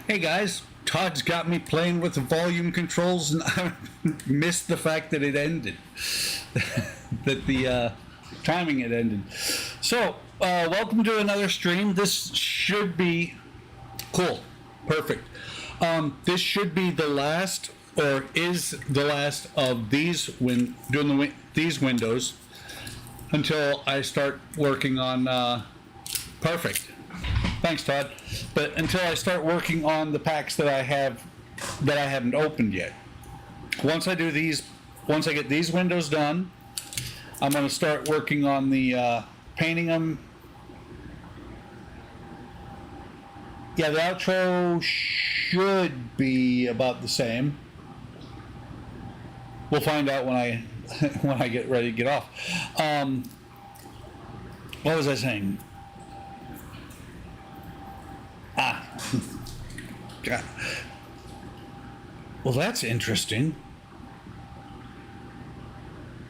Hey guys, Todd's got me playing with the volume controls and I missed the fact that it ended. that the timing had ended. So, welcome to another stream. This should be cool. Perfect. This should be the last, or is the last of these these windows until I start working on perfect. Thanks, Todd. But until I start working on the packs that I haven't opened yet. Once I get these windows done, I'm going to start working on the painting them. Yeah, the outro should be about the same. We'll find out when I get ready to get off. What was I saying? God. Well, that's interesting.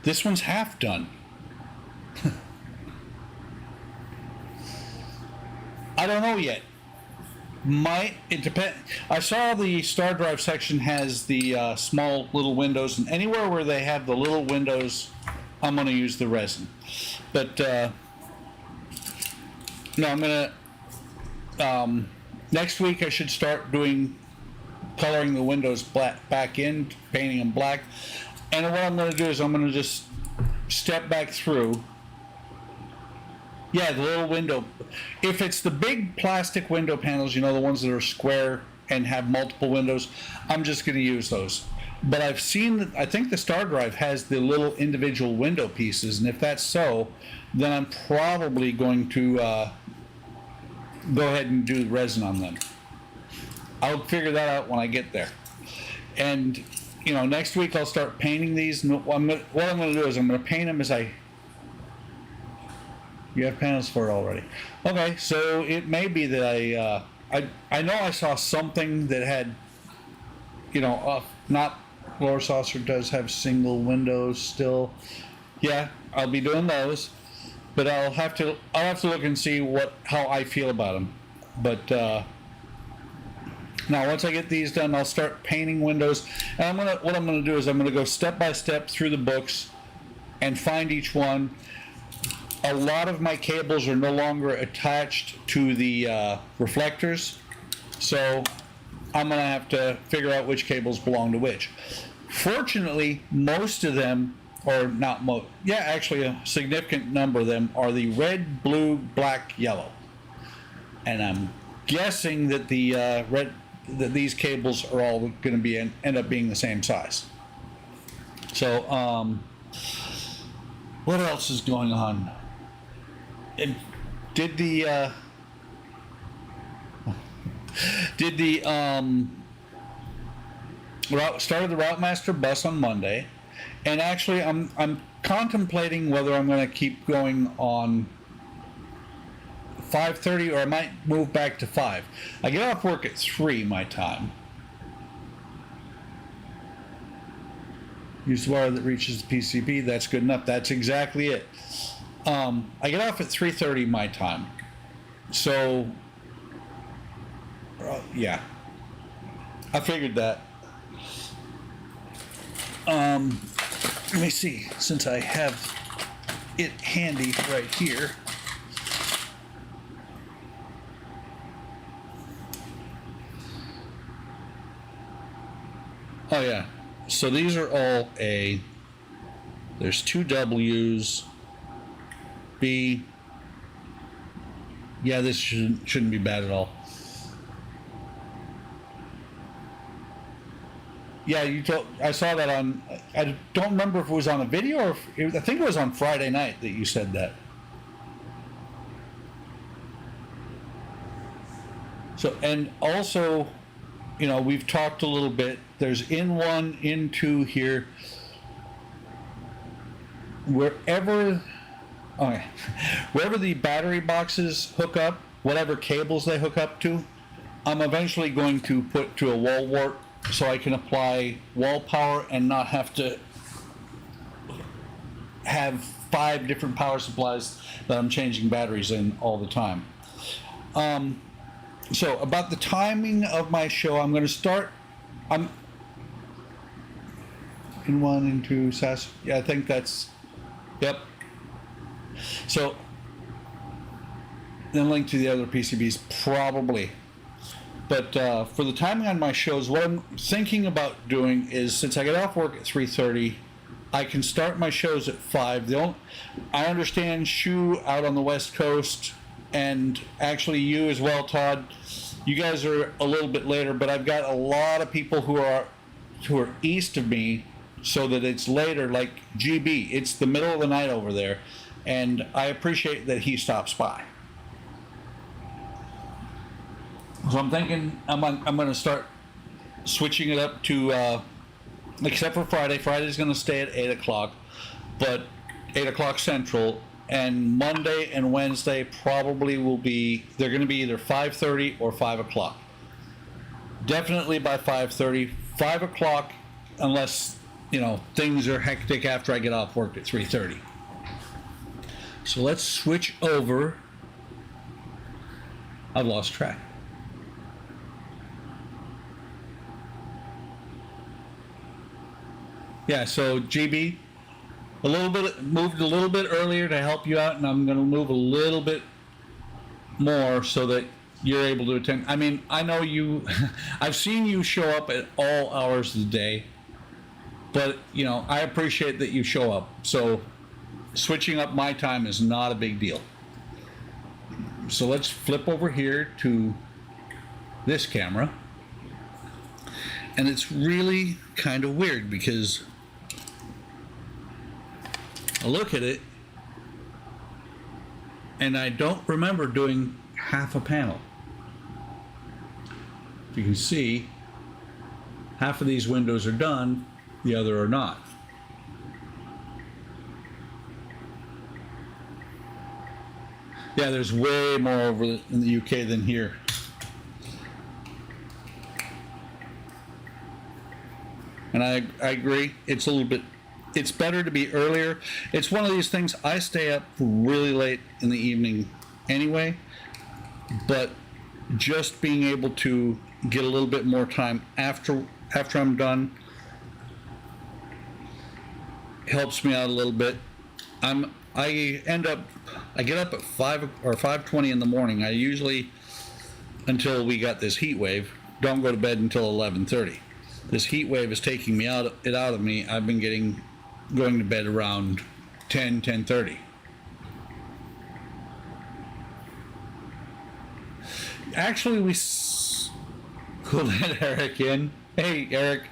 This one's half done. I don't know yet. It depend. I saw the star drive section has the small little windows, and anywhere where they have the little windows, I'm going to use the resin. But no, I'm going to. Next week I should start coloring the windows back in, painting them black. And what I'm going to do is I'm going to just step back through. Yeah, the little window. If it's the big plastic window panels, you know, the ones that are square and have multiple windows, I'm just going to use those. But I've seen that, I think the star drive has the little individual window pieces, and if that's so, then I'm probably going to go ahead and do the resin on them. I'll figure that out when I get there. And, you know, next week I'll start painting these. What I'm going to do is I'm going to paint them as You have panels for it already. Okay, so it may be that I know I saw something that had, you know, not Lower Saucer does have single windows still. Yeah, I'll be doing those. But I'll have to look and see how I feel about them. But now once I get these done, I'll start painting windows. And what I'm gonna do is I'm gonna go step by step through the books and find each one. A lot of my cables are no longer attached to the reflectors, so I'm gonna have to figure out which cables belong to which. Fortunately, most of them, or not most, yeah, actually a significant number of them are the red, blue, black, yellow. And I'm guessing that that these cables are all going to be end up being the same size. So, what else is going on? Did the started the Route Master bus on Monday. And actually, I'm contemplating whether I'm going to keep going on 5:30 or I might move back to 5. I get off work at 3 my time. Use the wire that reaches the PCB. That's good enough. That's exactly it. I get off at 3:30 my time. So, yeah. I figured that. Let me see, since I have it handy right here. Oh yeah, so these are all A. There's 2 W's. B. Yeah, this shouldn't be bad at all. Yeah, I saw that on. I don't remember if it was on a video or I think it was on Friday night that you said that. So, and also, you know, we've talked a little bit. There's in 1, in 2 here. Wherever the battery boxes hook up, whatever cables they hook up to, I'm eventually going to put to a wall wart so I can apply wall power and not have to have 5 different power supplies that I'm changing batteries in all the time. So about the timing of my show, I'm going to start. I'm in one and two SAS. Yeah, I think that's. Yep. So then link to the other PCBs probably. But for the timing on my shows, what I'm thinking about doing is, since I get off work at 3:30, I can start my shows at 5. I understand Shu out on the West Coast, and actually you as well, Todd. You guys are a little bit later, but I've got a lot of people who are east of me, so that it's later. Like GB, it's the middle of the night over there, and I appreciate that he stops by. So I'm thinking I'm going to start switching it up to, except for Friday. Friday's going to stay at 8 o'clock, but 8 o'clock Central. And Monday and Wednesday probably will be, they're going to be either 5:30 or 5 o'clock. Definitely by 5:30. 5 o'clock, unless, things are hectic after I get off work at 3:30. So let's switch over. I've lost track. Yeah, so GB, moved a little bit earlier to help you out, and I'm going to move a little bit more so that you're able to attend. I mean, I know you, I've seen you show up at all hours of the day, but, I appreciate that you show up. So switching up my time is not a big deal. So let's flip over here to this camera. And it's really kind of weird because I look at it and I don't remember doing half a panel. If you can see, half of these windows are done, the other are not. Yeah, there's way more over in the UK than here. And I agree, it's better to be earlier. It's one of these things, I stay up really late in the evening anyway, but just being able to get a little bit more time after I'm done helps me out a little bit. I get up at 5 or 5:20 in the morning. I usually, until we got this heat wave, don't go to bed until 11:30. This heat wave is taking me out of me. I've been going to bed around 10:30. Actually, we'll let Eric in. Hey, Eric.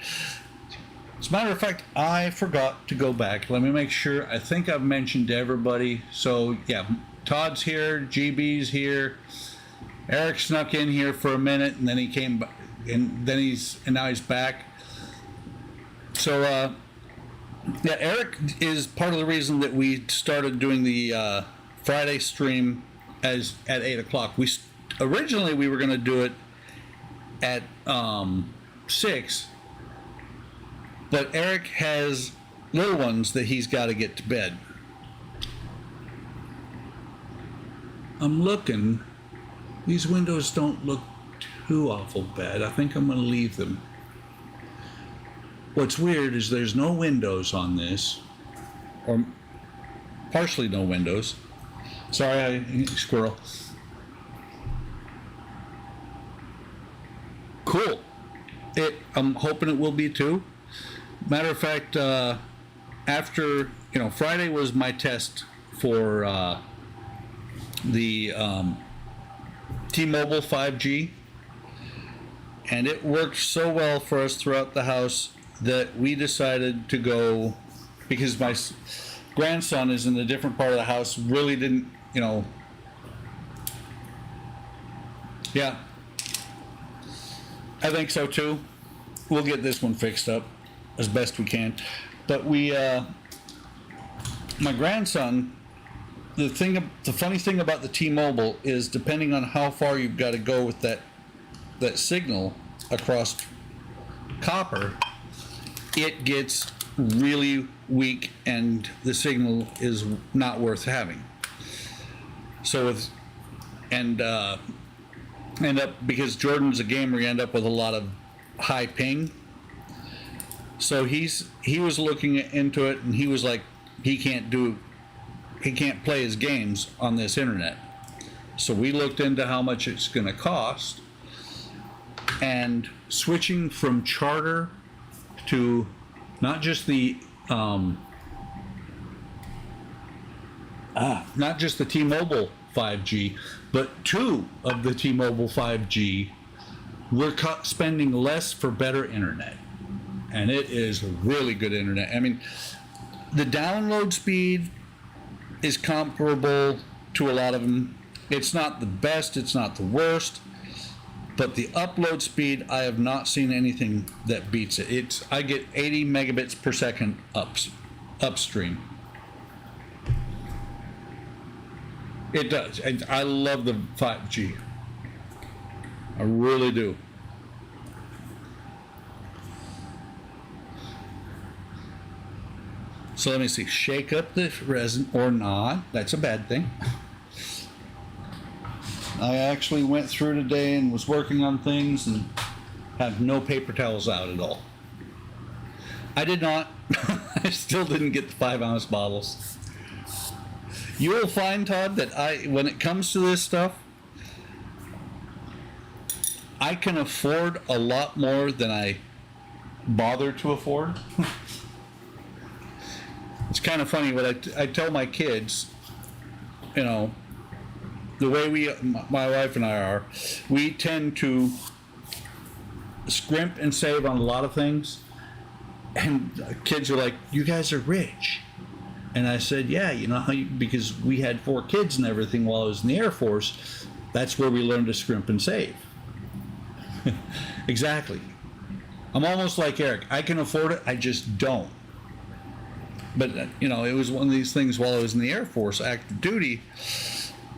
As a matter of fact, I forgot to go back. Let me make sure. I think I've mentioned everybody. So, yeah, Todd's here, GB's here. Eric snuck in here for a minute, and then he came back. And now he's back. So yeah, Eric is part of the reason that we started doing the Friday stream at 8 o'clock. Originally we were going to do it at 6, but Eric has little ones that he's got to get to bed. I'm looking. These windows don't look too awful bad. I think I'm going to leave them. What's weird is there's no windows on this, or partially no windows. Sorry, squirrel. Cool. I'm hoping it will be too. Matter of fact, after, Friday was my test for the T-Mobile 5G. And it worked so well for us throughout the house that we decided to go, because my grandson is in a different part of the house, really didn't, yeah, I think so too. We'll get this one fixed up as best we can. But my grandson, the funny thing about the T-Mobile is, depending on how far you've got to go with that signal across copper, it gets really weak and the signal is not worth having. So end up, because Jordan's a gamer, you end up with a lot of high ping. So he was looking into it, and he was like, he can't play his games on this internet. So we looked into how much it's going to cost, and switching from Charter to not just the T-Mobile 5G, but 2 of the T-Mobile 5G, we're spending less for better internet. And it is really good internet. I mean, the download speed is comparable to a lot of them. It's not the best, it's not the worst, but the upload speed, I have not seen anything that beats it. I get 80 megabits per second upstream. It does. I love the 5G. I really do. So let me see. Shake up the resin or not. That's a bad thing. I actually went through today and was working on things and have no paper towels out at all. I did not. I still didn't get the 5-ounce bottles. You will find, Todd, that when it comes to this stuff, I can afford a lot more than I bother to afford. It's kind of funny what I tell my kids, you know, the way my wife and I are, we tend to scrimp and save on a lot of things. And kids are like, you guys are rich. And I said, yeah, you know, because we had 4 kids and everything while I was in the Air Force, that's where we learned to scrimp and save. Exactly. I'm almost like Eric. I can afford it, I just don't. But, you know, it was one of these things while I was in the Air Force, active duty,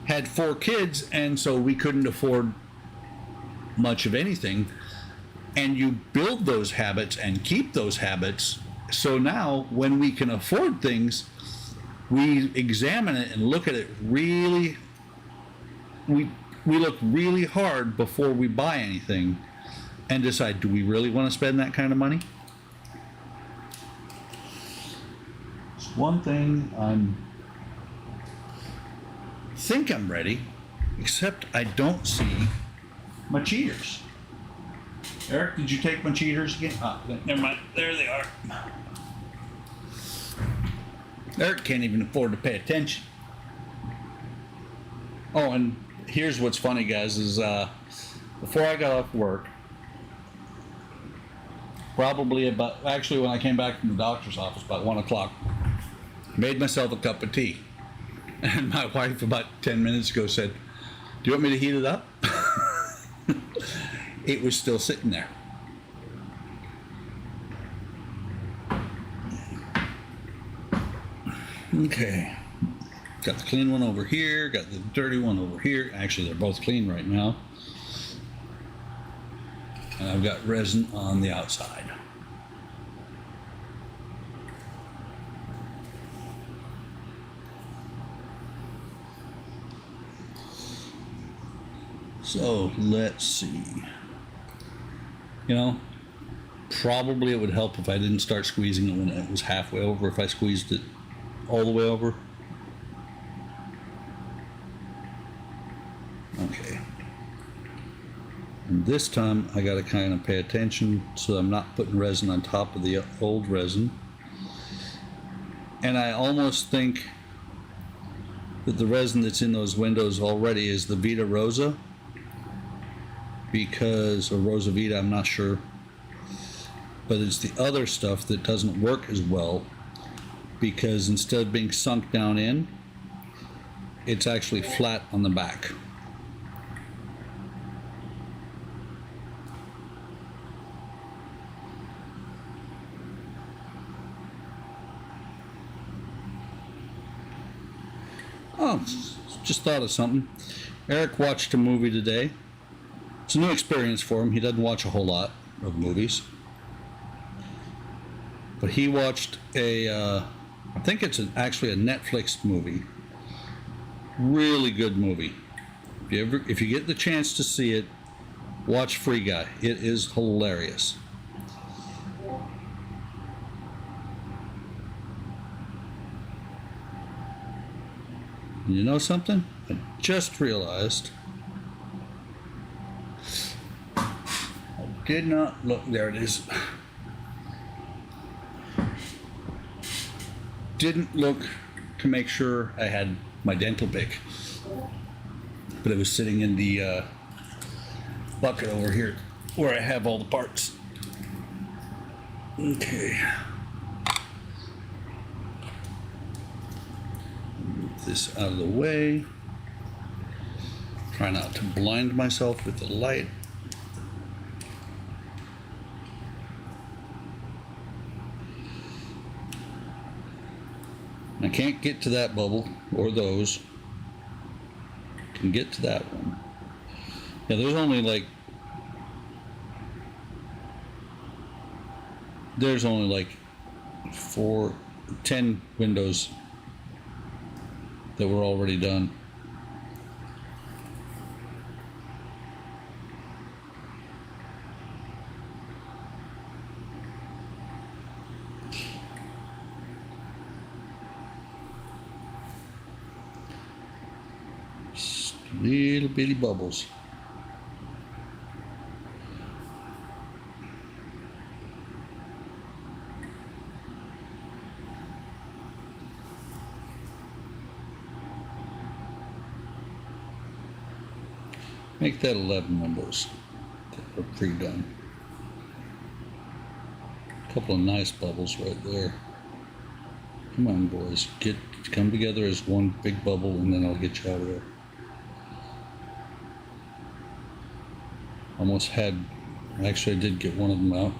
had 4 kids, and so we couldn't afford much of anything. And you build those habits and keep those habits. So now, when we can afford things, we examine it and look at it really, we look really hard before we buy anything and decide, do we really want to spend that kind of money? It's one thing think I'm ready, except I don't see my cheaters. Eric, did you take my cheaters again? Never mind. There they are. Eric can't even afford to pay attention. Oh, and here's what's funny, guys, is before I got off work, actually when I came back from the doctor's office, about 1 o'clock, made myself a cup of tea. And my wife about 10 minutes ago said, do you want me to heat it up? It was still sitting there. Okay. Got the clean one over here, got the dirty one over here. Actually, they're both clean right now. And I've got resin on the outside. So let's see. You know, probably it would help if I didn't start squeezing it when it was halfway over, if I squeezed it all the way over. Okay. And this time I got to kind of pay attention so I'm not putting resin on top of the old resin. And I almost think that the resin that's in those windows already is the Vita Rosa. Or Rosa Vita, I'm not sure, but it's the other stuff that doesn't work as well, because instead of being sunk down in, it's actually flat on the back. Oh, just thought of something. Eric watched a movie today. It's a new experience for him. He doesn't watch a whole lot of movies. But he watched I think it's actually a Netflix movie. Really good movie. If you get the chance to see it, Watch Free Guy. It is hilarious. You know something? I just realized I did not look. There it is. Didn't look to make sure I had my dental pick, but it was sitting in the bucket over here where I have all the parts. Okay. Move this out of the way. Try not to blind myself with the light. I can't get to that bubble or those. Can get to that one. Yeah, there's only like 10 windows that were already done. Just little bitty bubbles. Make that 11 windows that are pre-done. A couple of nice bubbles right there. Come on, boys, come together as one big bubble, and then I'll get you out of there. Actually I did get one of them out.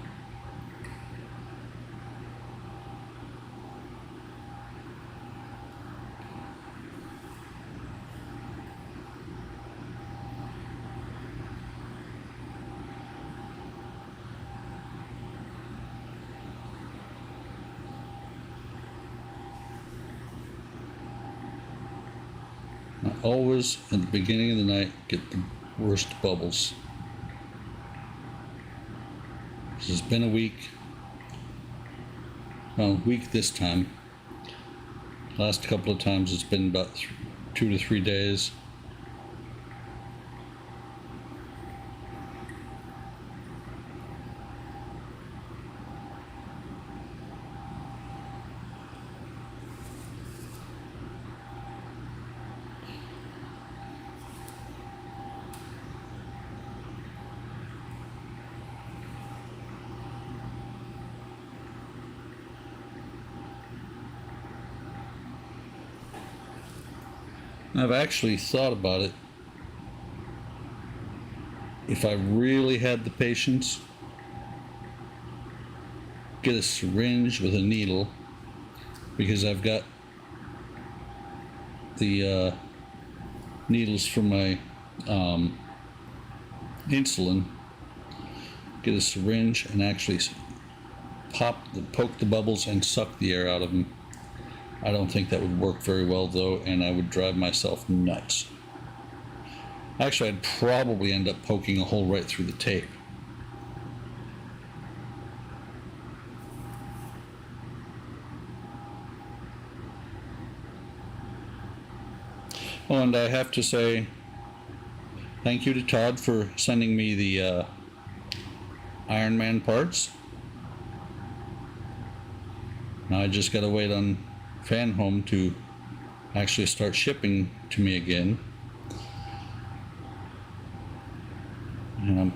I always, at the beginning of the night, get the worst bubbles. This has been a week. Well, a week this time. Last couple of times it's been about 2 to 3 days. I've actually thought about it. If I really had the patience, get a syringe with a needle, because I've got the needles for my insulin. Get a syringe and actually poke the bubbles and suck the air out of them. I don't think that would work very well though, and I would drive myself nuts. Actually, I'd probably end up poking a hole right through the tape. Oh, and I have to say thank you to Todd for sending me the Iron Man parts. Now I just gotta wait on Fan Home to actually start shipping to me again. And I'm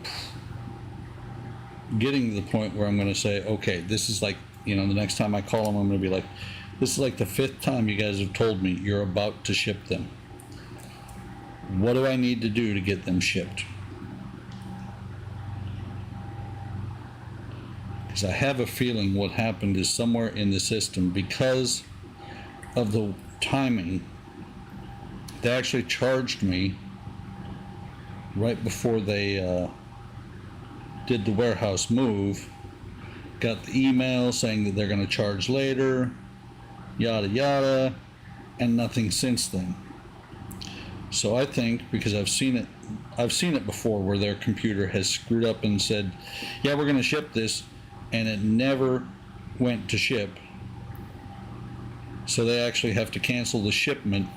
getting to the point where I'm going to say, okay, this is like, the next time I call them, I'm going to be like, this is like the 5th time you guys have told me you're about to ship them. What do I need to do to get them shipped? Because I have a feeling what happened is somewhere in the system, because of the timing, they actually charged me right before they did the warehouse move. Got the email saying that they're going to charge later, yada yada, and nothing since then. So I think, because I've seen it I've seen it before where their computer has screwed up and said, yeah, we're going to ship this, and it never went to ship. So they actually have to cancel the shipment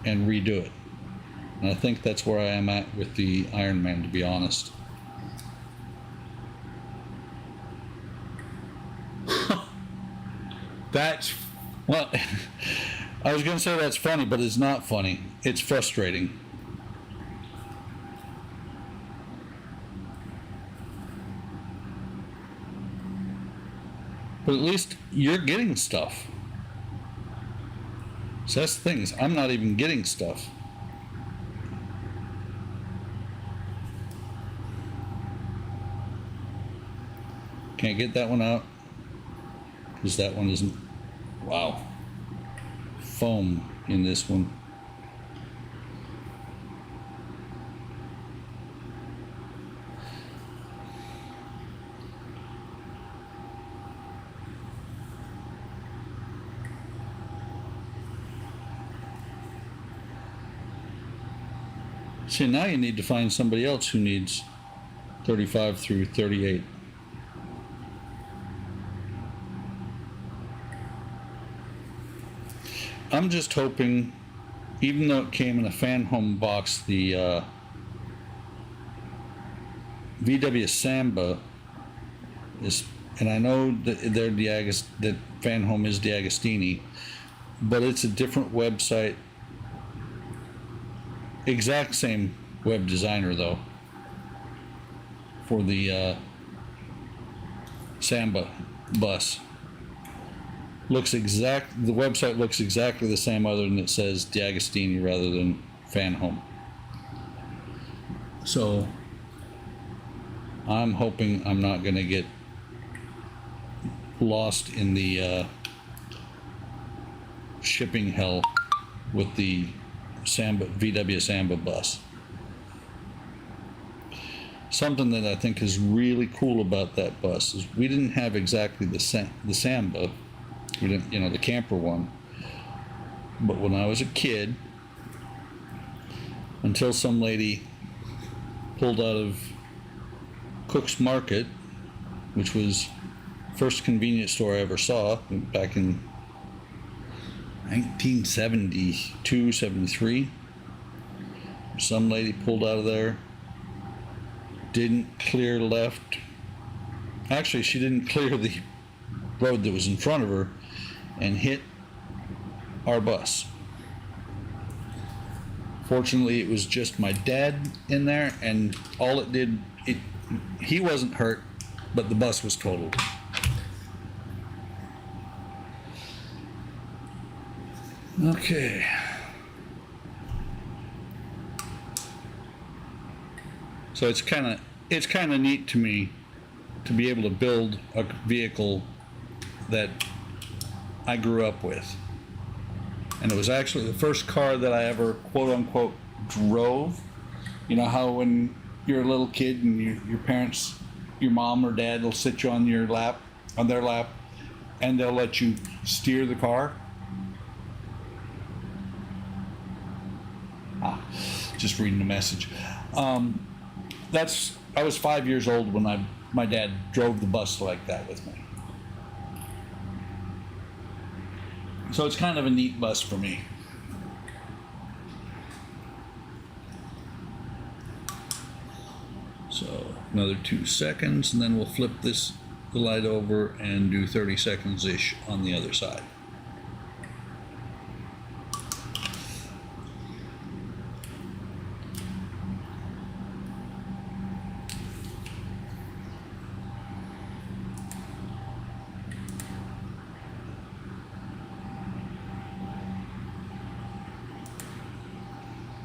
and redo it. And I think that's where I am at with the Iron Man, to be honest. That's, well, I was going to say that's funny, but it's not funny. It's frustrating. But at least you're getting stuff. So that's the thing, is I'm not even getting stuff. Can't get that one out because that one isn't. Wow. Foam in this one. See, now you need to find somebody else who needs 35 through 38. I'm just hoping, even though it came in a fan home box, the VW Samba is, and I know that that fan home is D'Agostini, but it's a different website. Exact same web designer though for the Samba bus. The website looks exactly the same, other than it says D'Agostini rather than fan home. So I'm hoping I'm not going to get lost in the shipping hell with the VW Samba bus. Something that I think is really cool about that bus is we didn't have exactly the Samba. We didn't, the camper one. But when I was a kid, until some lady pulled out of Cook's Market, which was the first convenience store I ever saw back in 1972, 73. Some lady pulled out of there, didn't clear left. Actually, she didn't clear the road that was in front of her and hit our bus. Fortunately, it was just my dad in there, and all it did, he wasn't hurt, but the bus was totaled. Okay. So it's kind of neat to me to be able to build a vehicle that I grew up with. And it was actually the first car that I ever quote unquote drove. You know how when you're a little kid and your parents, your mom or dad will sit you on their lap, and they'll let you steer the car. Just reading the message. I was 5 years old when my dad drove the bus like that with me. So it's kind of a neat bus for me. So another 2 seconds, and then we'll flip the light over and do 30 seconds-ish on the other side.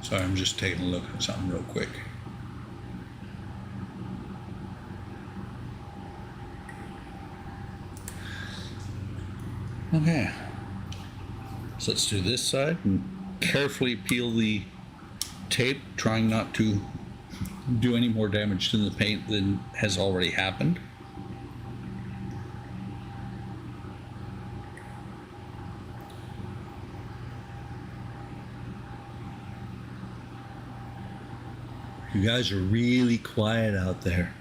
Sorry, I'm just taking a look at something real quick. Okay, so let's do this side and carefully peel the tape, trying not to do any more damage to the paint than has already happened. You guys are really quiet out there.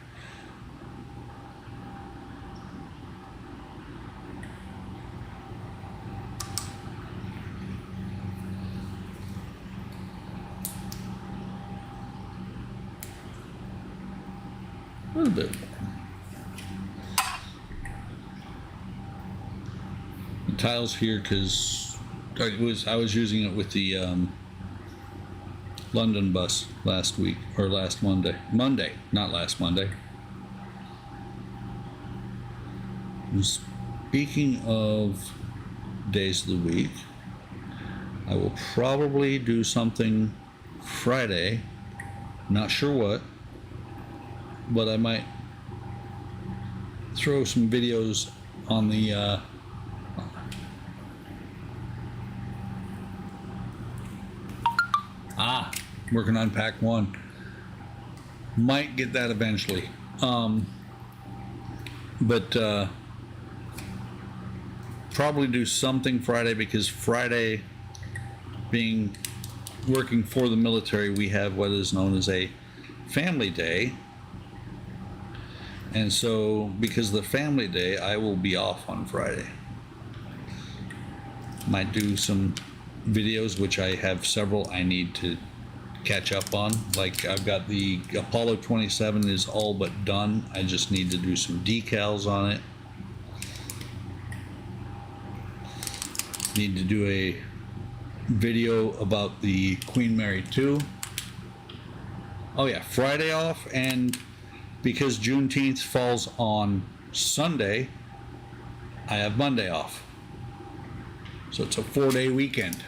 A little bit more. The tiles here because I was using it with the London bus last week or last Monday. Not last Monday. And speaking of days of the week, I will probably do something Friday. Not sure what, but I might throw some videos on the working on pack 1. Might get that eventually. But probably do something Friday because Friday, being working for the military, we have what is known as a family day. And so because of the family day, I will be off on Friday. Might do some videos, which I have several I need to catch up on. Like I've got the Apollo 27 is all but done. I just need to do some decals on it. Need to do a video about the Queen Mary 2. Oh yeah, Friday off, and because Juneteenth falls on Sunday, I have Monday off. So it's a 4-day weekend.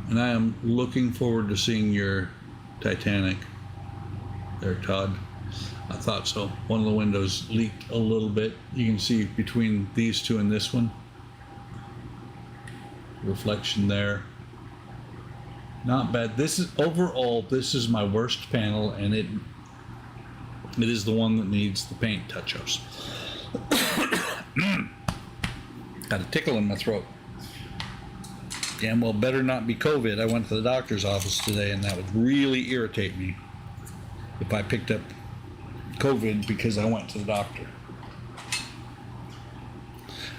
And I am looking forward to seeing your Titanic there, Todd. I thought so. One of the windows leaked a little bit. You can see between these two and this one. Reflection there. Not bad. This is overall, this is my worst panel, and it is the one that needs the paint touch-ups. Got a tickle in my throat. Damn well better not be COVID. I went to the doctor's office today, and that would really irritate me if I picked up COVID because I went to the doctor.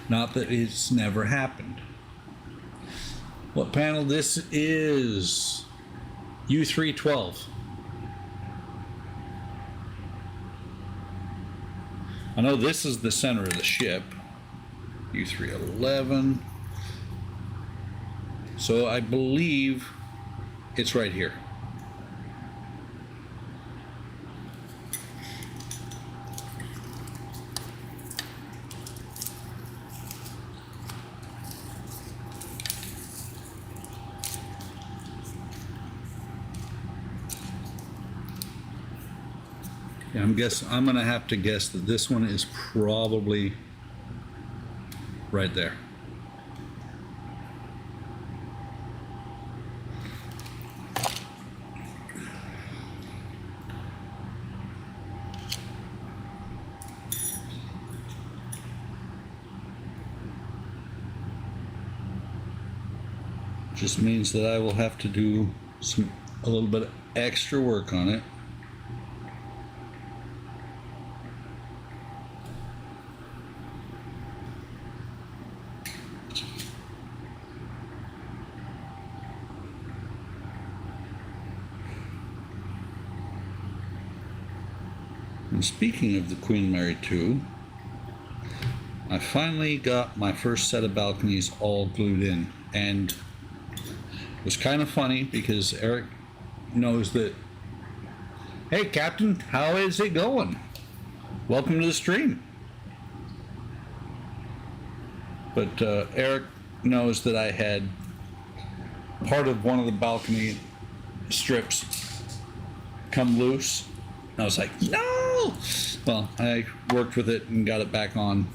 Not that it's never happened. What panel this is? U312. I know this is the center of the ship. U311. So I believe it's right here. Yeah, I'm gonna have to guess that this one is probably right there. Just means that I will have to do a little bit of extra work on it. And speaking of the Queen Mary 2, I finally got my first set of balconies all glued in, and it was kind of funny because Eric knows that, hey Captain, how is it going? Welcome to the stream. But Eric knows that I had part of one of the balcony strips come loose. I was like, no! Well, I worked with it and got it back on.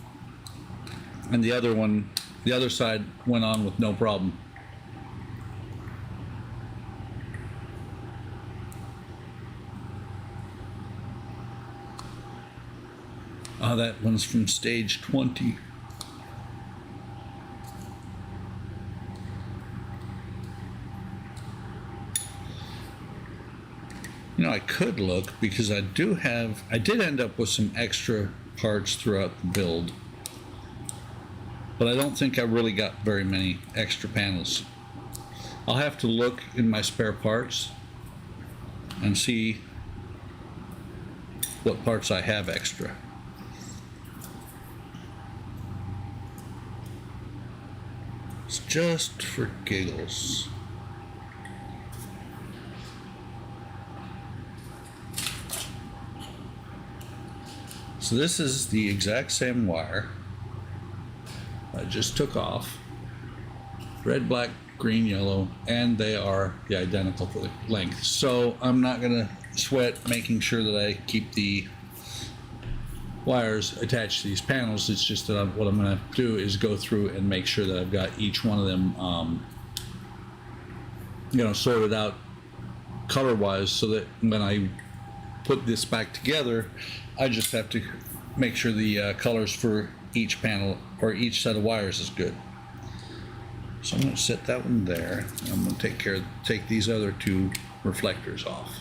And the other side went on with no problem. Oh, that one's from stage 20. You know, I could look because I did end up with some extra parts throughout the build, but I don't think I really got very many extra panels. I'll have to look in my spare parts and see what parts I have extra. It's just for giggles. So this is the exact same wire I just took off. Red, black, green, yellow, and they are the identical length. So I'm not gonna sweat making sure that I keep the wires attached to these panels. It's just that what I'm gonna do is go through and make sure that I've got each one of them you know, sorted out color wise, so that when I put this back together, I just have to make sure the colors for each panel or each set of wires is good. So I'm going to set that one there. I'm going to take these other two reflectors off.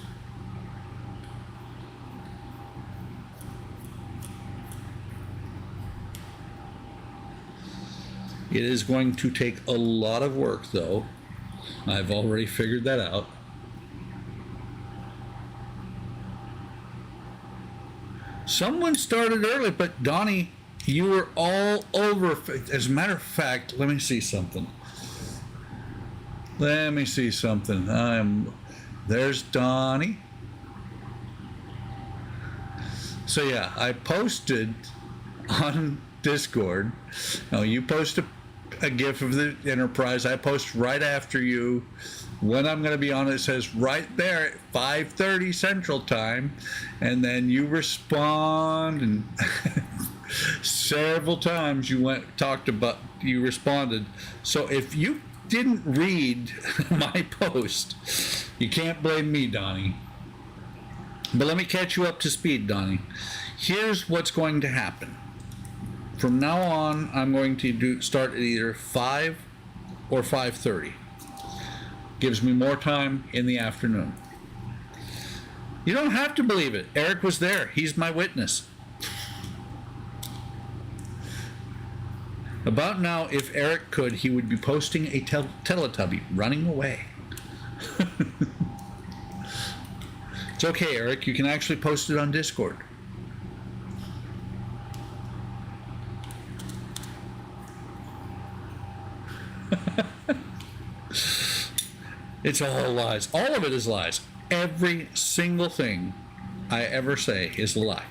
It is going to take a lot of work though. I've already figured that out. Someone started early, but Donnie, you were all over. As a matter of fact, let me see something. There's Donnie. So yeah, I posted on Discord. Now you post a GIF of the Enterprise. I post right after you. When I'm going to be on, it says right there at 5:30 Central Time, and then you respond, and several times you responded. So if you didn't read my post, you can't blame me, Donnie. But let me catch you up to speed, Donnie. Here's what's going to happen. From now on, I'm going to start at either 5 or 5:30. Gives me more time in the afternoon. You don't have to believe it. Eric was there. He's my witness. About now, if Eric could, he would be posting a Teletubby running away. It's okay, Eric. You can actually post it on Discord. It's all lies. All of it is lies. Every single thing I ever say is a lie.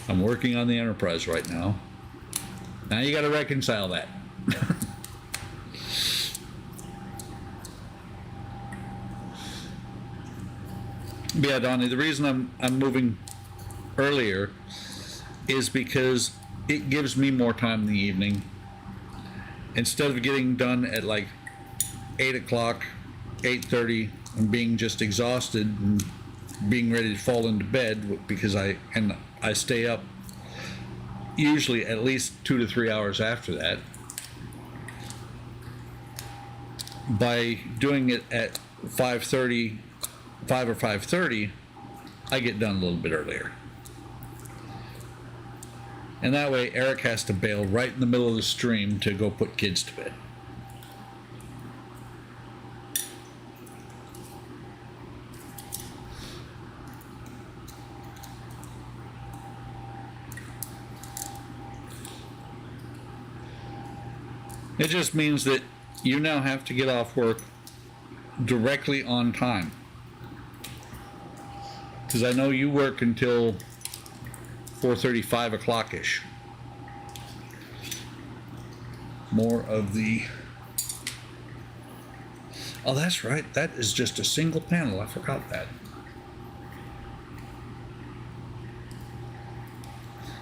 I'm working on the Enterprise right now. Now you got to reconcile that. Yeah, Donnie, the reason I'm moving earlier is because it gives me more time in the evening. Instead of getting done at like 8 o'clock, 8:30, and being just exhausted and being ready to fall into bed, because I stay up usually at least 2 to 3 hours after that. By doing it at 5 or 5:30, I get done a little bit earlier. And that way Eric has to bail right in the middle of the stream to go put kids to bed. It just means that you now have to get off work directly on time. Because I know you work until 4:30, 5 o'clock-ish. More of the... Oh, that's right. That is just a single panel. I forgot that.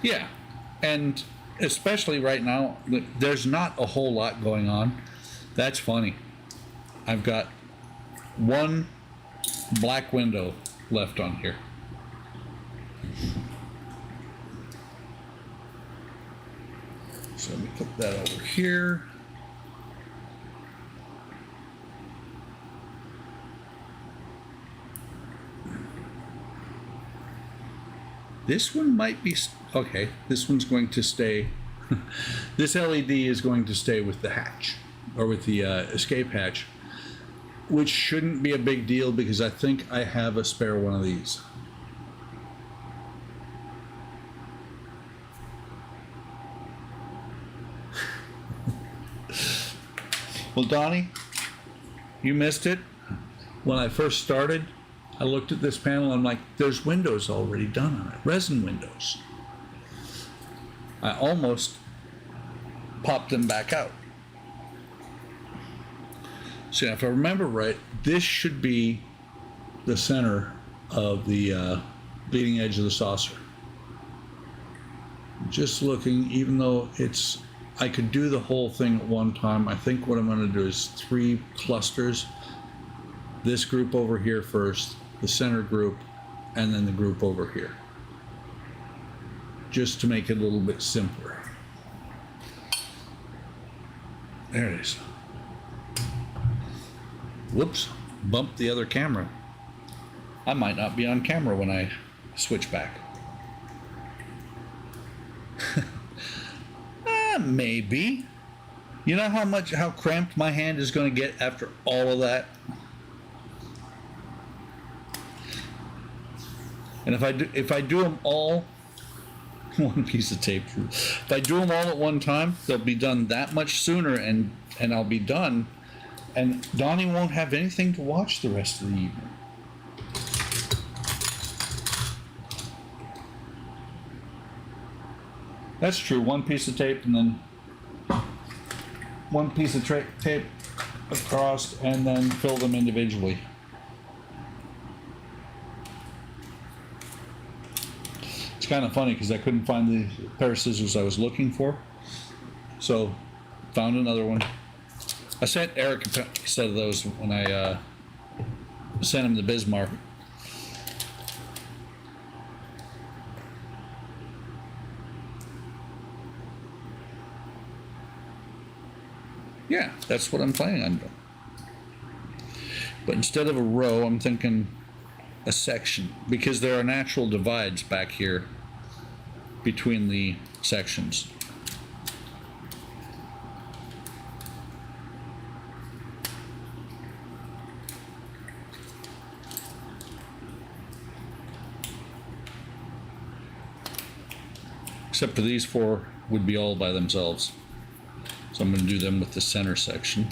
Yeah. And especially right now, there's not a whole lot going on. That's funny. I've got one black window left on here. So let me put that over here. This one might be, okay, this one's going to stay, this LED is going to stay with the hatch, or with the escape hatch, which shouldn't be a big deal because I think I have a spare one of these. Well, Donnie, you missed it. When I first started, I looked at this panel, I'm like, there's windows already done on it, resin windows. I almost popped them back out. So if I remember right, this should be the center of the leading edge of the saucer. Just looking, even though I could do the whole thing at one time, I think what I'm going to do is 3 clusters. This group over here first, the center group, and then the group over here. Just to make it a little bit simpler. There it is. Whoops, bumped the other camera. I might not be on camera when I switch back. Maybe. You know how cramped my hand is going to get after all of that? And if I do them all, one piece of tape. If I do them all at one time, they'll be done that much sooner, and I'll be done. And Donnie won't have anything to watch the rest of the evening. That's true. One piece of tape and then one piece of tape across, and then fill them individually. It's kind of funny because I couldn't find the pair of scissors I was looking for, so found another one. I sent Eric a set of those when I sent him the Bismarck. Yeah, that's what I'm planning on doing. But instead of a row, I'm thinking a section, because there are natural divides back here between the sections. Except for these 4 would be all by themselves. So I'm going to do them with the center section.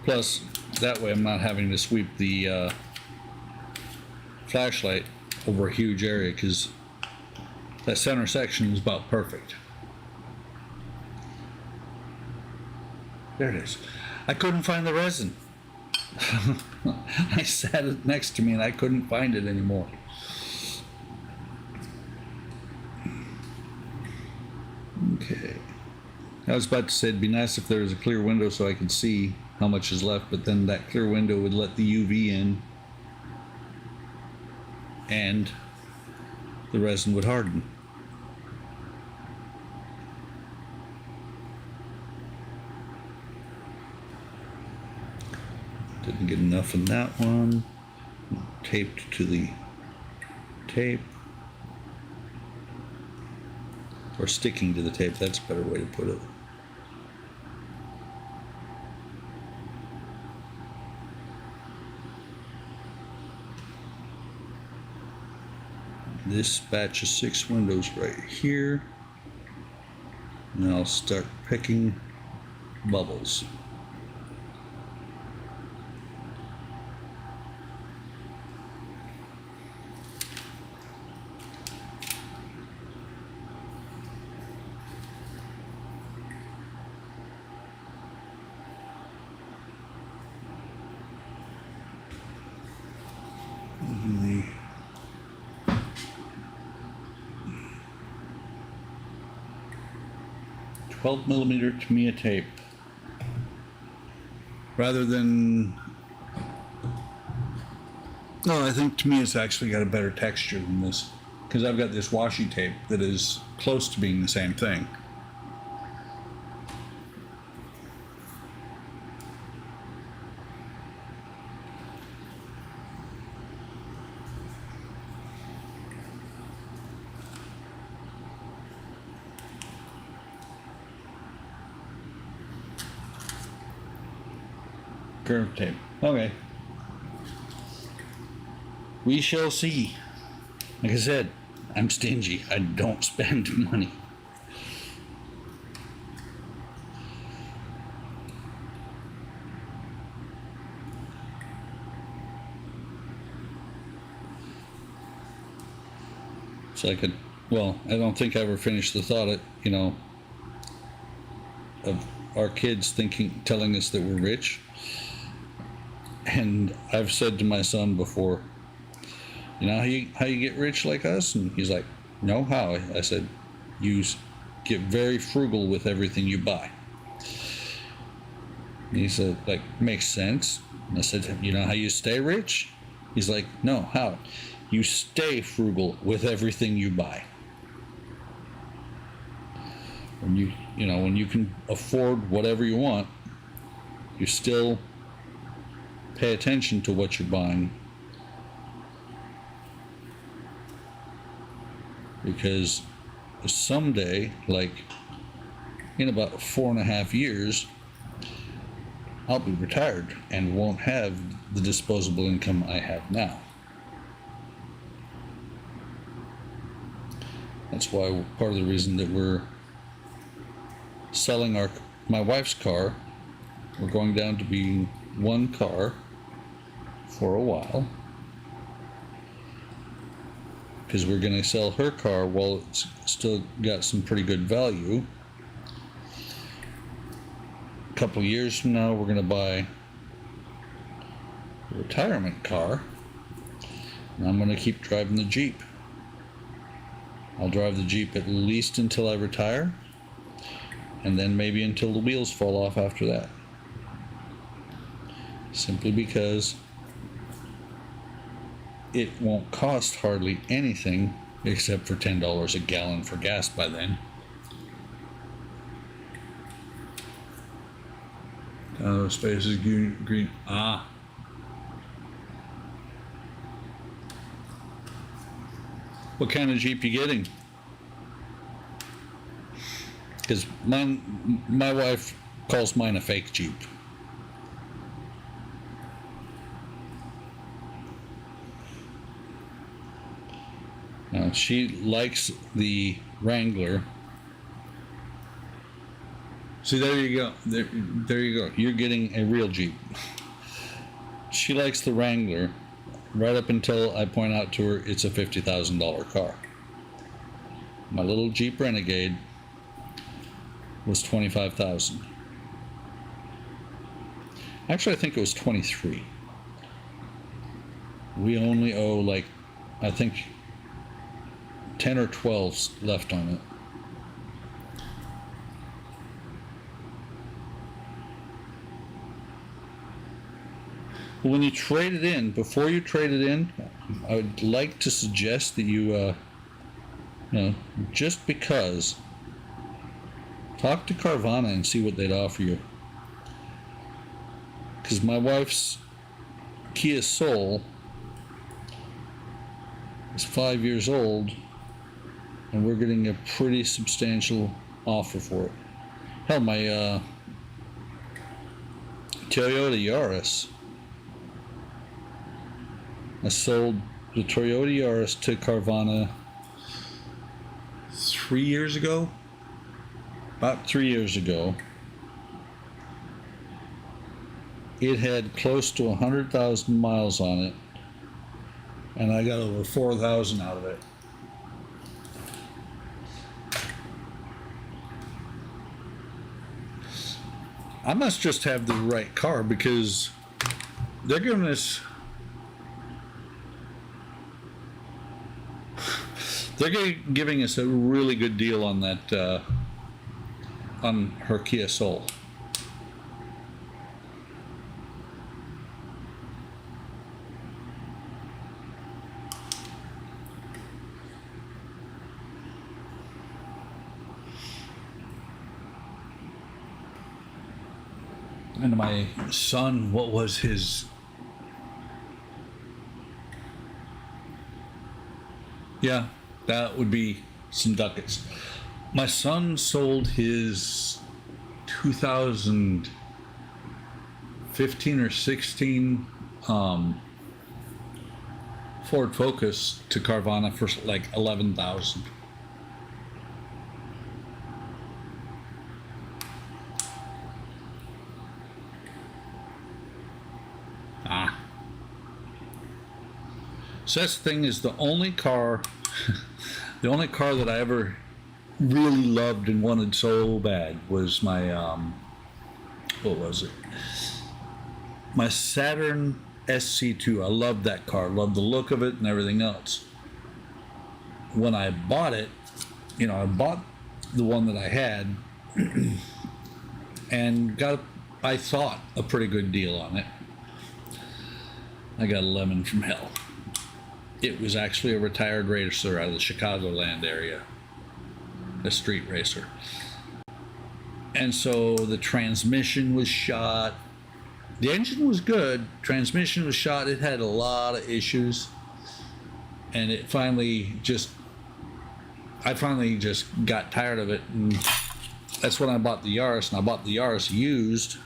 Plus, that way I'm not having to sweep the flashlight over a huge area, because that center section is about perfect. There it is. I couldn't find the resin. I sat it next to me and I couldn't find it anymore. Okay. I was about to say it'd be nice if there was a clear window so I could see how much is left, but then that clear window would let the UV in and the resin would harden. Didn't get enough in that one. Taped to the tape. Or sticking to the tape, that's a better way to put it. This batch of 6 windows right here. And I'll start picking bubbles. The 12mm Tamiya tape, rather than, no, I think Tamiya's actually got a better texture than this, because I've got this washi tape that is close to being the same thing. curve tape. Okay. We shall see. Like I said, I'm stingy. I don't spend money. So I could, well, I don't think I ever finished the thought of our kids telling us that we're rich. And I've said to my son before, how you get rich like us? And he's like, no, how? I said, you get very frugal with everything you buy. And he said, like, makes sense. And I said, you know how you stay rich? He's like, no, how? You stay frugal with everything you buy. When you can afford whatever you want, you still pay attention to what you're buying, because someday, like in about 4.5 years, I'll be retired and won't have the disposable income I have now. That's why part of the reason that we're selling my wife's car. We're going down to being one car for a while, because we're going to sell her car while it's still got some pretty good value. A couple of years from now, we're going to buy a retirement car, and I'm going to keep driving the Jeep. I'll drive the Jeep at least until I retire, and then maybe until the wheels fall off after that. Simply because it won't cost hardly anything except for $10 a gallon for gas by then. Space is green. What kind of Jeep you getting? Because my wife calls mine a fake Jeep. Now, she likes the Wrangler. See, there you go. There you go. You're getting a real Jeep. She likes the Wrangler right up until I point out to her it's a $50,000 car. My little Jeep Renegade was $25,000. Actually, I think it was $23,000. We only owe, like, I think 10 or 12 left on it. When you trade it in, before you trade it in, I would like to suggest that you just because, talk to Carvana and see what they'd offer you. Because my wife's Kia Soul is 5 years old, and we're getting a pretty substantial offer for it. Hell, my Toyota Yaris, I sold the Toyota Yaris to Carvana 3 years ago. About 3 years ago. It had close to 100,000 miles on it, and I got over 4,000 out of it. I must just have the right car, because they're giving us a really good deal on that on her Kia Soul. And my son, what was his? Yeah, that would be some ducats. My son sold his 2015 15 or 16 Ford Focus to Carvana for like 11,000. So that's the thing, is the only car the only car that I ever really loved and wanted so bad was my what was it? My Saturn SC2. I loved that car, loved the look of it and everything else. When I bought it, I bought the one that I had and got, I thought, a pretty good deal on it. I got a lemon from hell. It was actually a retired racer out of the Chicagoland area, a street racer. And so the transmission was shot. The engine was good. Transmission was shot. It had a lot of issues. And I finally just got tired of it. And that's when I bought the Yaris. And I bought the Yaris used.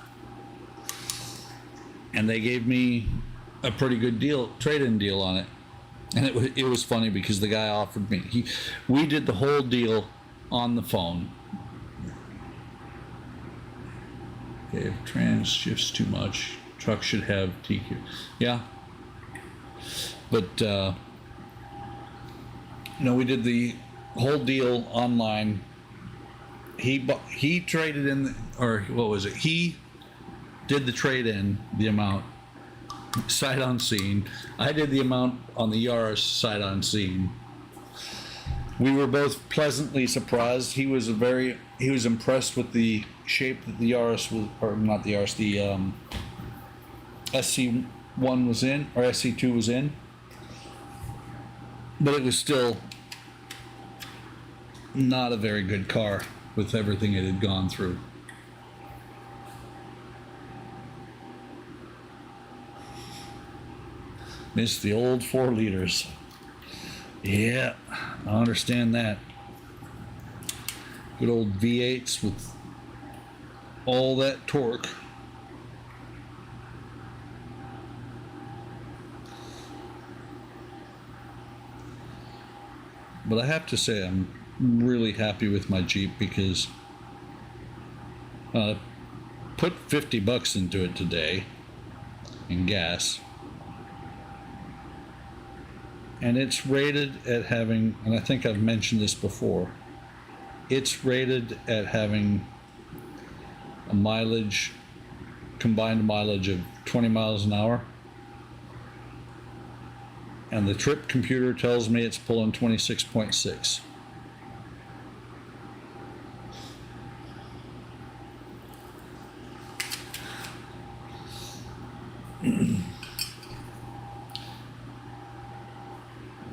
And they gave me a pretty good deal, trade-in deal on it. And it was funny because the guy offered me, we did the whole deal on the phone. Okay, if trans shifts too much, truck should have TQ. Yeah. But, we did the whole deal online. He traded in, or what was it? He did the trade-in, the amount, sight unseen. I did the amount on the Yaris, sight unseen. We were both pleasantly surprised. He was impressed with the shape that the Yaris was, or not the Yaris, the SC1 was in, or SC2 was in. But it was still not a very good car with everything it had gone through. Miss the old 4 liters. Yeah, I understand that. Good old V8s with all that torque. But I have to say, I'm really happy with my Jeep because I put $50 into it today in gas. And it's rated at having, and I think I've mentioned this before, it's rated at having a mileage, combined mileage of 20 miles an hour. And the trip computer tells me it's pulling 26.6.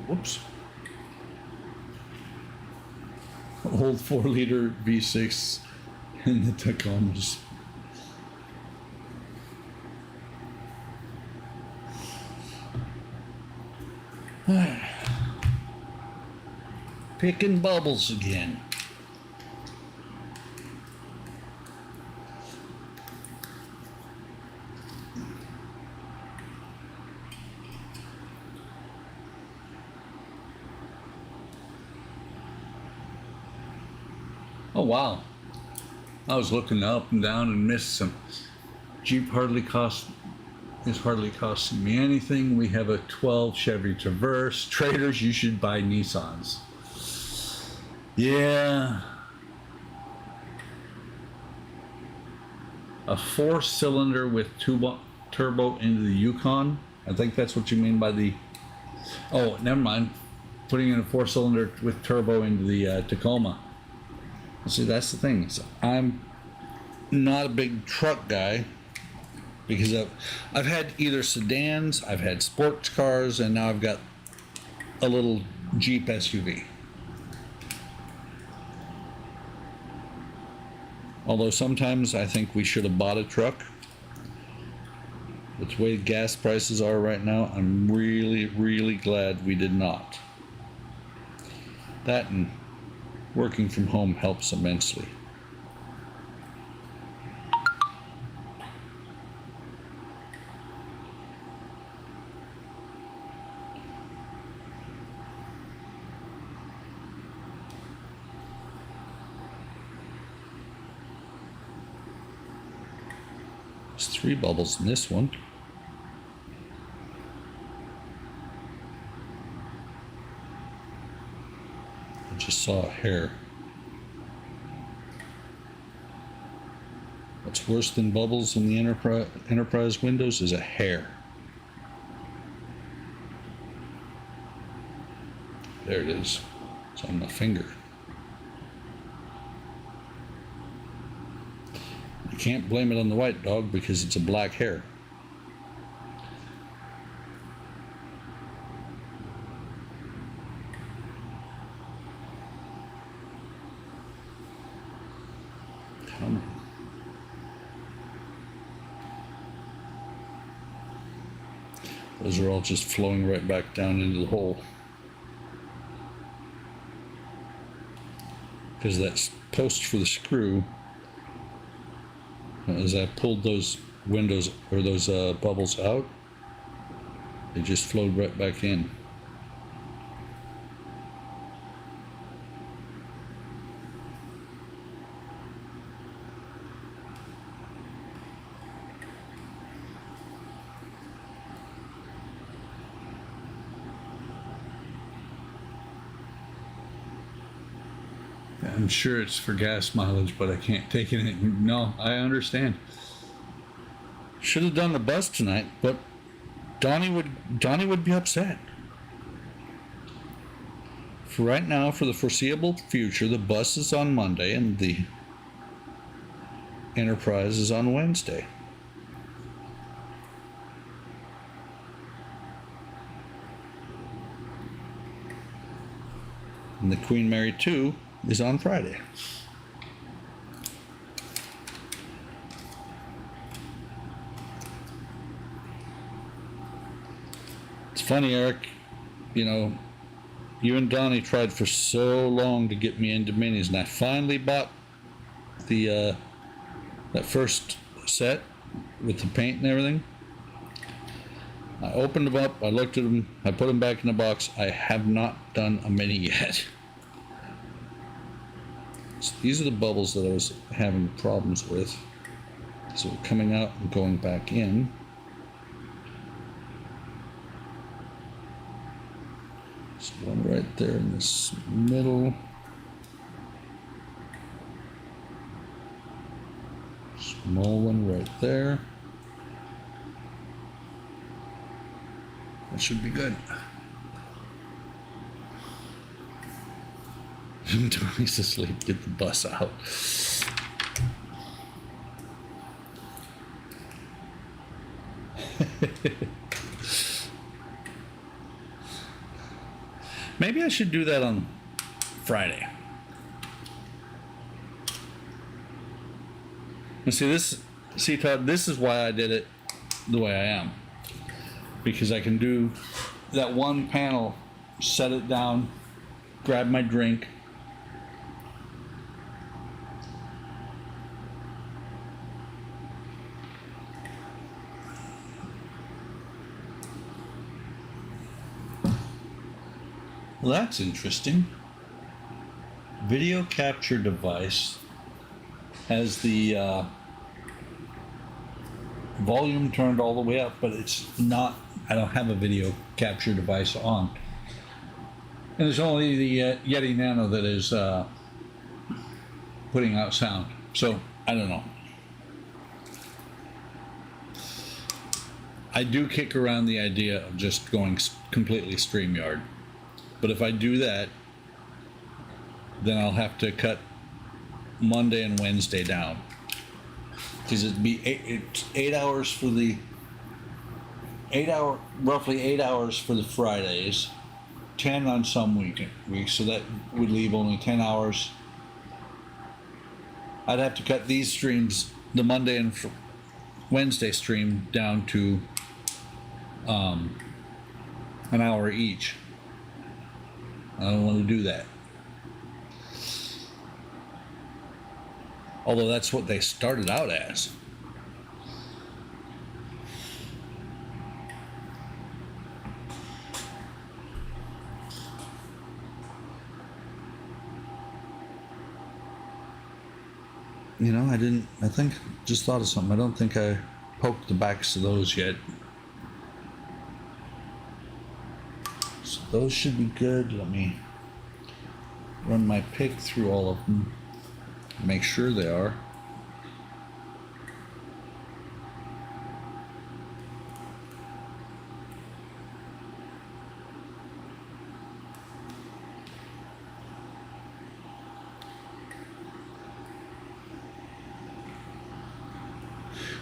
Whoops. Old 4-liter V6 in the Tacomas. Picking bubbles again. Oh wow, I was looking up and down and missed some. Jeep is hardly costing me anything. We have a 12 Chevy Traverse. Traders, you should buy Nissans. Yeah. A 4-cylinder with turbo into the Yukon. I think that's what you mean by the... Oh, never mind. Putting in a 4-cylinder with turbo into the Tacoma. See, that's the thing. So I'm not a big truck guy because I've had either sedans, I've had sports cars, and now I've got a little Jeep SUV. Although sometimes I think we should have bought a truck. With the way gas prices are right now, I'm really, really glad we did not. That and working from home helps immensely. There's 3 bubbles in this one. I just saw a hair. What's worse than bubbles in the Enterprise windows is a hair. There it is. It's on my finger. You can't blame it on the white dog because it's a black hair. Come on. Those are all just flowing right back down into the hole. Because that post for the screw, as I pulled those windows or those bubbles out, they just flowed right back in. I'm sure it's for gas mileage, but I can't take it. No, I understand. Should have done the bus tonight, but Donnie would be upset. For right now, for the foreseeable future, the bus is on Monday and the Enterprise is on Wednesday. And the Queen Mary 2 is on Friday. It's funny, Eric, you know, you and Donnie tried for so long to get me into minis, and I finally bought the that first set with the paint and everything. I opened them up, I looked at them, I put them back in the box. I have not done a mini yet. So these are the bubbles that I was having problems with. So coming out and going back in. There's one right there in this middle. Small one right there. That should be good. Donnie's asleep. Get the bus out. Maybe I should do that on Friday. And see, Todd, this is why I did it the way I am. Because I can do that one panel, set it down, grab my drink, well, that's interesting. Video capture device has the volume turned all the way up, but it's not, I don't have a video capture device on. And there's only the Yeti Nano that is putting out sound. So, I don't know. I do kick around the idea of just going completely StreamYard. But if I do that, then I'll have to cut Monday and Wednesday down. Because it'd be 8 hours for the roughly 8 hours for the Fridays, 10 on some weeks, so that would leave only 10 hours. I'd have to cut these streams, the Monday and Wednesday stream, down to an hour each. I don't want to do that. Although that's what they started out as. You know, just thought of something. I don't think I poked the backs of those yet. So those should be good. Let me run my pick through all of them. Make sure they are.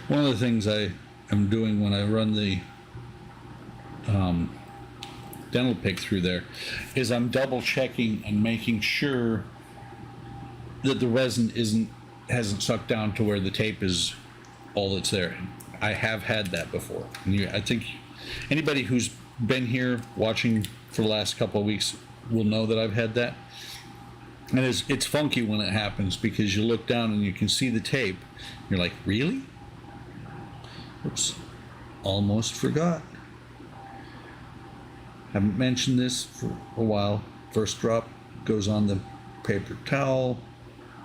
One of the things I am doing when I run the dental pick through there is I'm double checking and making sure that the resin hasn't sucked down to where the tape is all that's there. I have had that before. And I think anybody who's been here watching for the last couple of weeks will know that I've had that. And it's funky when it happens because you look down and you can see the tape. You're like, really? Oops, almost forgot. Haven't mentioned this for a while. First drop goes on the paper towel.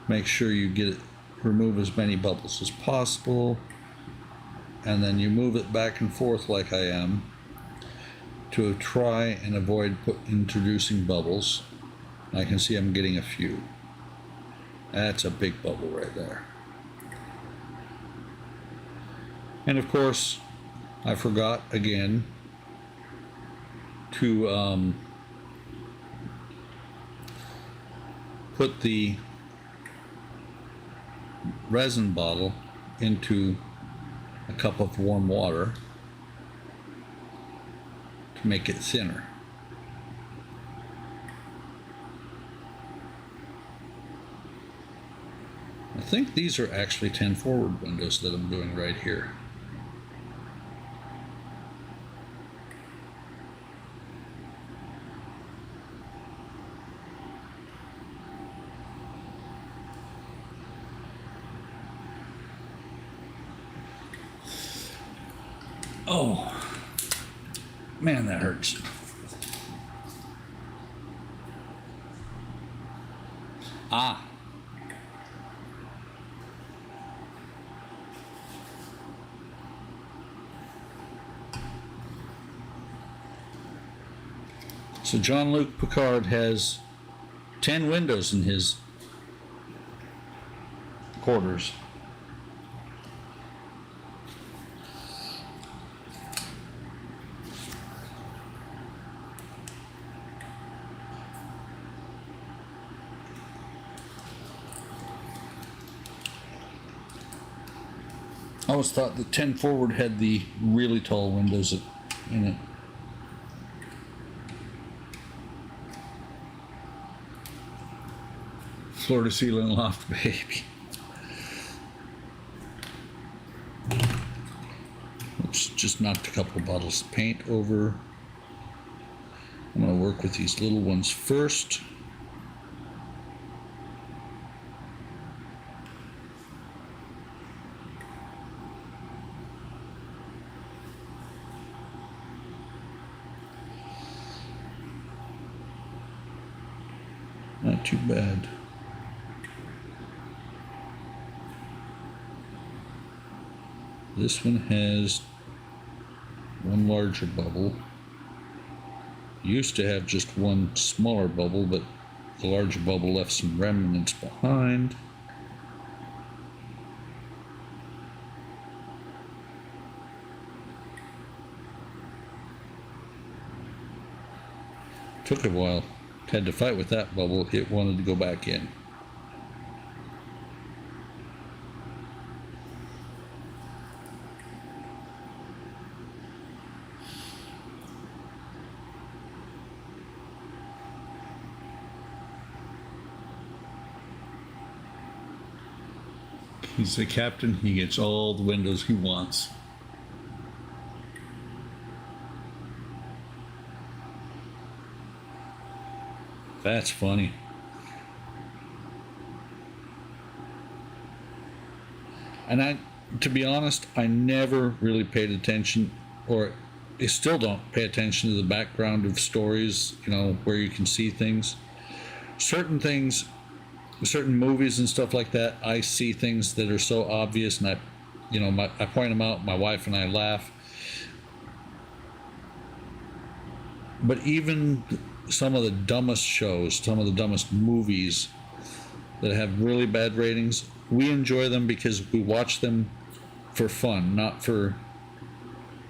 Make sure you remove as many bubbles as possible. And then you move it back and forth like I am to try and avoid introducing bubbles. I can see I'm getting a few. That's a big bubble right there. And of course, I forgot again to put the resin bottle into a cup of warm water to make it thinner. I think these are actually 10 forward windows that I'm doing right here. Oh, man, that hurts. Ah. So Jean-Luc Picard has 10 windows in his quarters. I always thought the 10 forward had the really tall windows in it. Floor to ceiling loft, baby. Oops, just knocked a couple of bottles of paint over. I'm going to work with these little ones first. Not too bad. This one has one larger bubble. Used to have just one smaller bubble, but the larger bubble left some remnants behind. Took a while. Had to fight with that bubble. It wanted to go back in. He's the captain. He gets all the windows he wants. That's funny. And to be honest, I never really paid attention, or I still don't pay attention to the background of stories, where you can see things. Certain things, certain movies and stuff like that, I see things that are so obvious, and I point them out. My wife and I laugh. But even some of the dumbest shows, some of the dumbest movies that have really bad ratings, we enjoy them because we watch them for fun, not for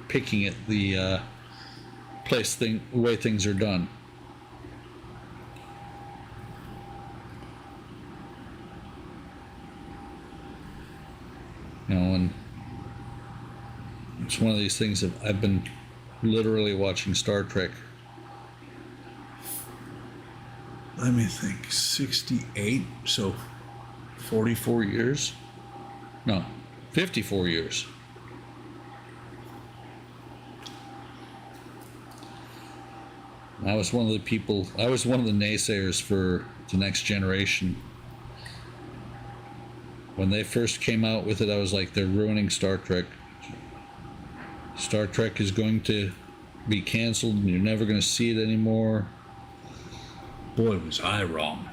picking at the way things are done. And it's one of these things that I've been literally watching Star Trek. Let me think, 68, so 44 years? No, 54 years. I was one of the naysayers for The Next Generation. When they first came out with it, I was like, they're ruining Star Trek. Star Trek is going to be canceled and you're never going to see it anymore. Boy, was I wrong.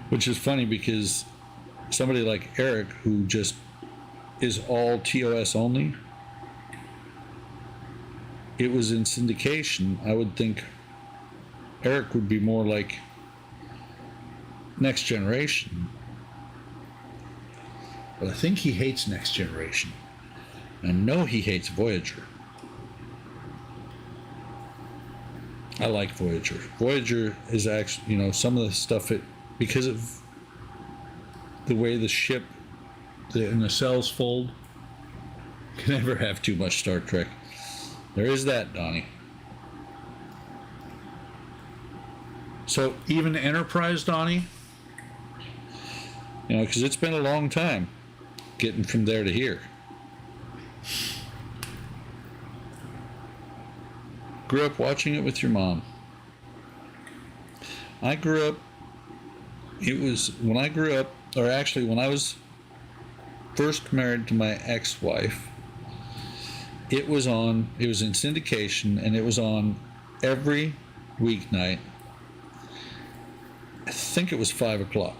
Which is funny because somebody like Eric, who just is all TOS only, it was in syndication. I would think Eric would be more like Next Generation. But I think he hates Next Generation. I know he hates Voyager. I like Voyager. Voyager is actually, some of the stuff because of the way the ship and the cells fold, can never have too much Star Trek. There is that, Donnie. So even Enterprise, Donnie, because it's been a long time getting from there to here. Grew up watching it with your mom. When I grew up, when I was first married to my ex-wife, it was in syndication, and it was on every weeknight. I think it was 5 o'clock.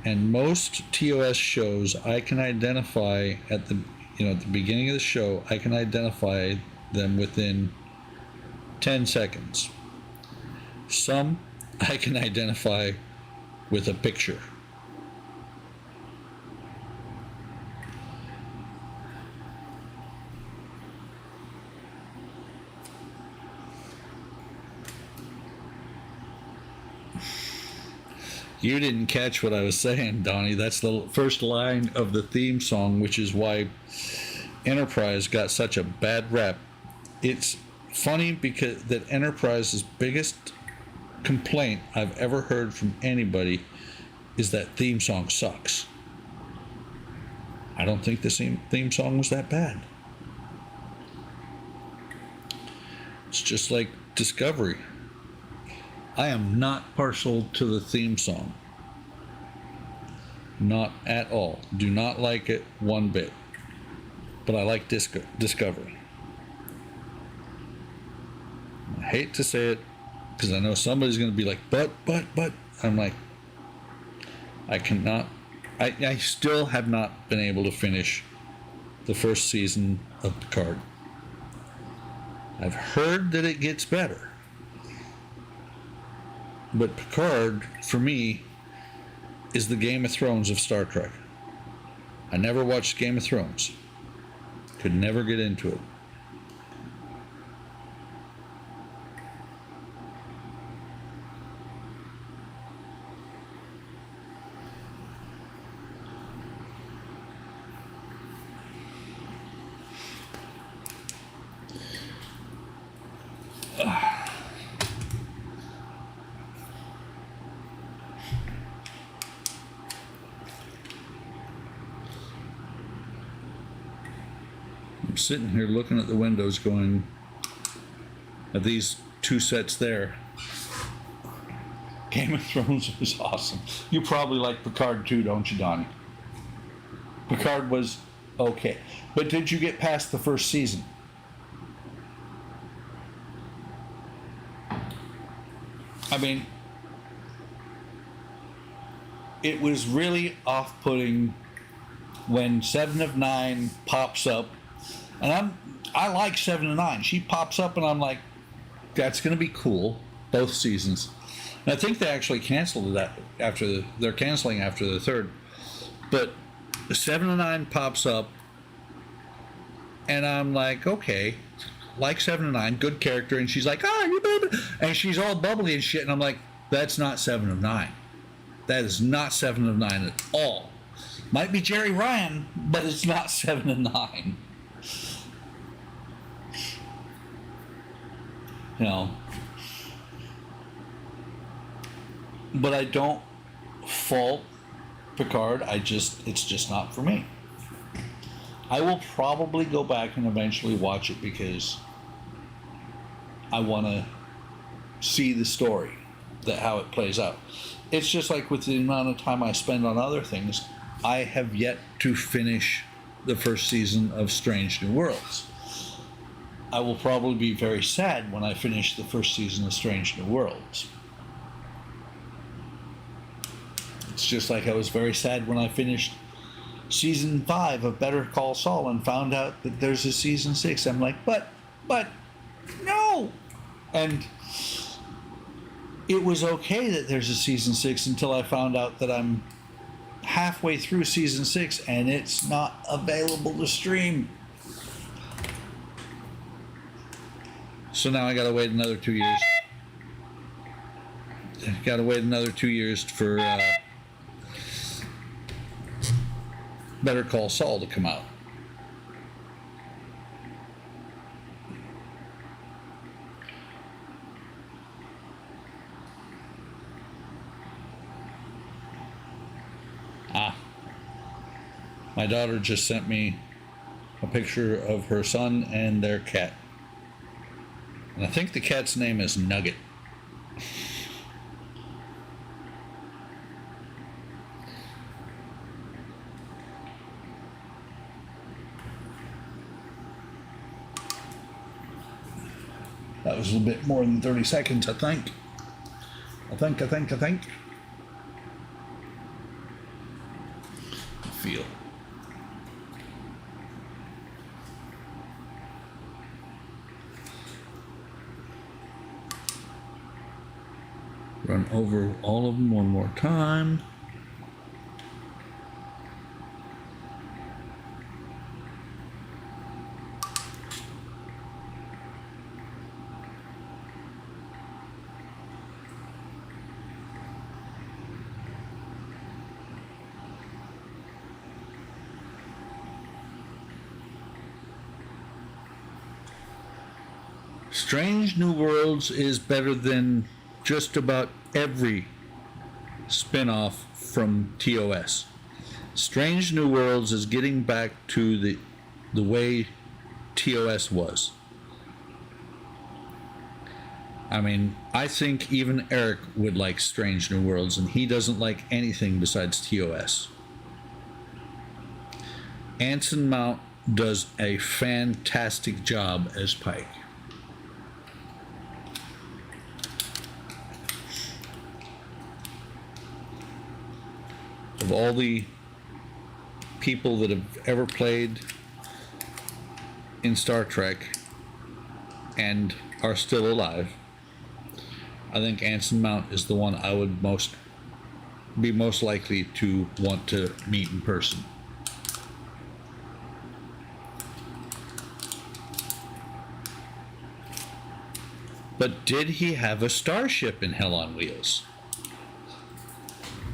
And most TOS shows I can identify at the beginning of the show, I can identify them within 10 seconds. Some I can identify with a picture. You didn't catch what I was saying, Donnie. That's the first line of the theme song, which is why Enterprise got such a bad rep. It's funny because that Enterprise's biggest complaint I've ever heard from anybody is that theme song sucks. I don't think the theme song was that bad. It's just like Discovery. I am not partial to the theme song. Not at all. Do not like it one bit. But I like Discovery. I hate to say it because I know somebody's going to be like, but. I'm like, I cannot. I still have not been able to finish the first season of Picard. I've heard that it gets better. But Picard, for me, is the Game of Thrones of Star Trek. I never watched Game of Thrones. Could never get into it. I'm sitting here looking at the windows going, at these two sets there. Game of Thrones was awesome. You probably like Picard too, don't you, Donnie? Picard was okay. But did you get past the first season? I mean, it was really off-putting when 7 of 9 pops up, and I like 7 of 9. She pops up, and I'm like, that's going to be cool. Both seasons, and I think they actually canceled that they're canceling after the third. But 7 of 9 pops up, and I'm like, okay, like 7 of 9, good character, and she's like, you baby, and she's all bubbly and shit, and I'm like, that's not 7 of 9. That is not 7 of 9 at all. Might be Jerry Ryan, but it's not 7 of 9. You know. But I don't fault Picard. It's just not for me. I will probably go back and eventually watch it because I want to see the story, how it plays out. It's just like with the amount of time I spend on other things, I have yet to finish the first season of Strange New Worlds. I will probably be very sad when I finish the first season of Strange New Worlds. It's just like I was very sad when I finished season 5 of Better Call Saul and found out that there's a season 6. I'm like, but no. And it was okay that there's a season 6 until I found out that I'm halfway through season 6 and it's not available to stream. So now I gotta wait another 2 years. Gotta wait another 2 years for Better Call Saul to come out. My daughter just sent me a picture of her son and their cat. And I think the cat's name is Nugget. That was a little bit more than 30 seconds, I think. I think. Feel. Run over all of them one more time. Strange New Worlds is better than just about every spin-off from TOS. Strange New Worlds is getting back to the way TOS was. I mean, I think even Eric would like Strange New Worlds, and he doesn't like anything besides TOS. Anson Mount does a fantastic job as Pike. Of all the people that have ever played in Star Trek and are still alive, I think Anson Mount is the one I would be most likely to want to meet in person. But did he have a starship in Hell on Wheels?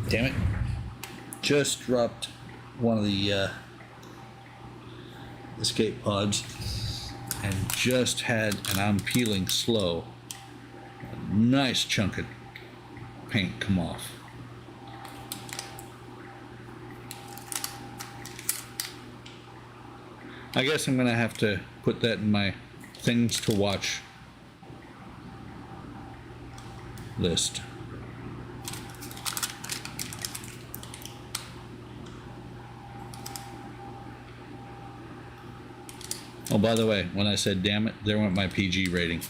Damn it. Just dropped one of the escape pods and just had, and I'm peeling slow, a nice chunk of paint come off. I guess I'm gonna have to put that in my things to watch list. Oh, by the way, when I said damn it, there went my PG rating.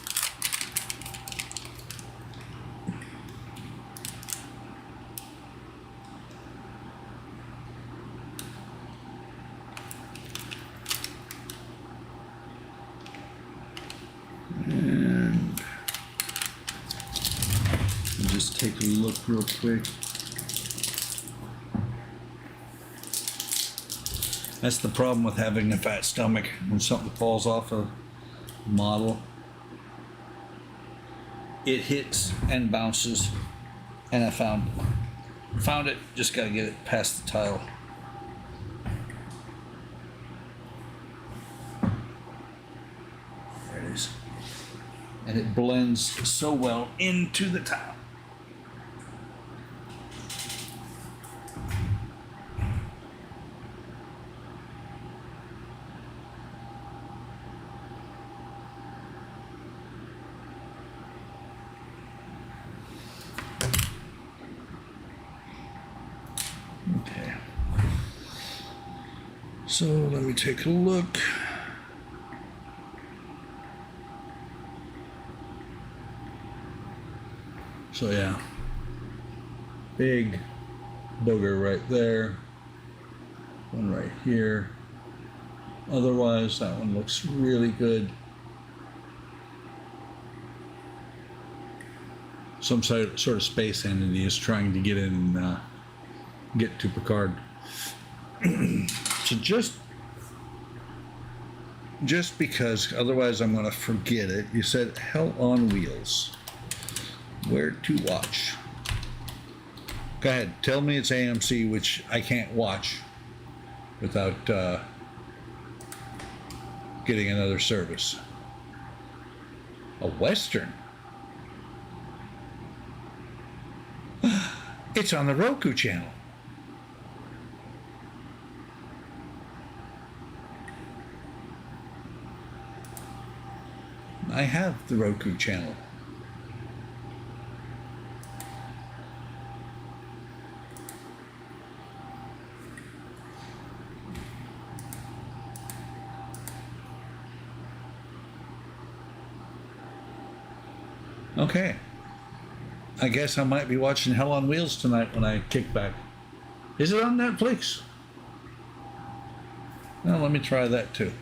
just take a look real quick. That's the problem with having a fat stomach. When something falls off a model, it hits and bounces. And I found it, just gotta get it past the tile. There it is. And it blends so well into the tile. Okay. So let me take a look. So yeah, big booger right there, one right here. Otherwise, that one looks really good. Some sort of space entity is trying to get in and get to Picard. So just because, otherwise I'm going to forget it. You said Hell on Wheels. Where to watch? Go ahead. Tell me it's AMC, which I can't watch without getting another service. A Western. It's on the Roku channel. I have the Roku channel. Okay. I guess I might be watching Hell on Wheels tonight when I kick back. Is it on Netflix? Well, let me try that too.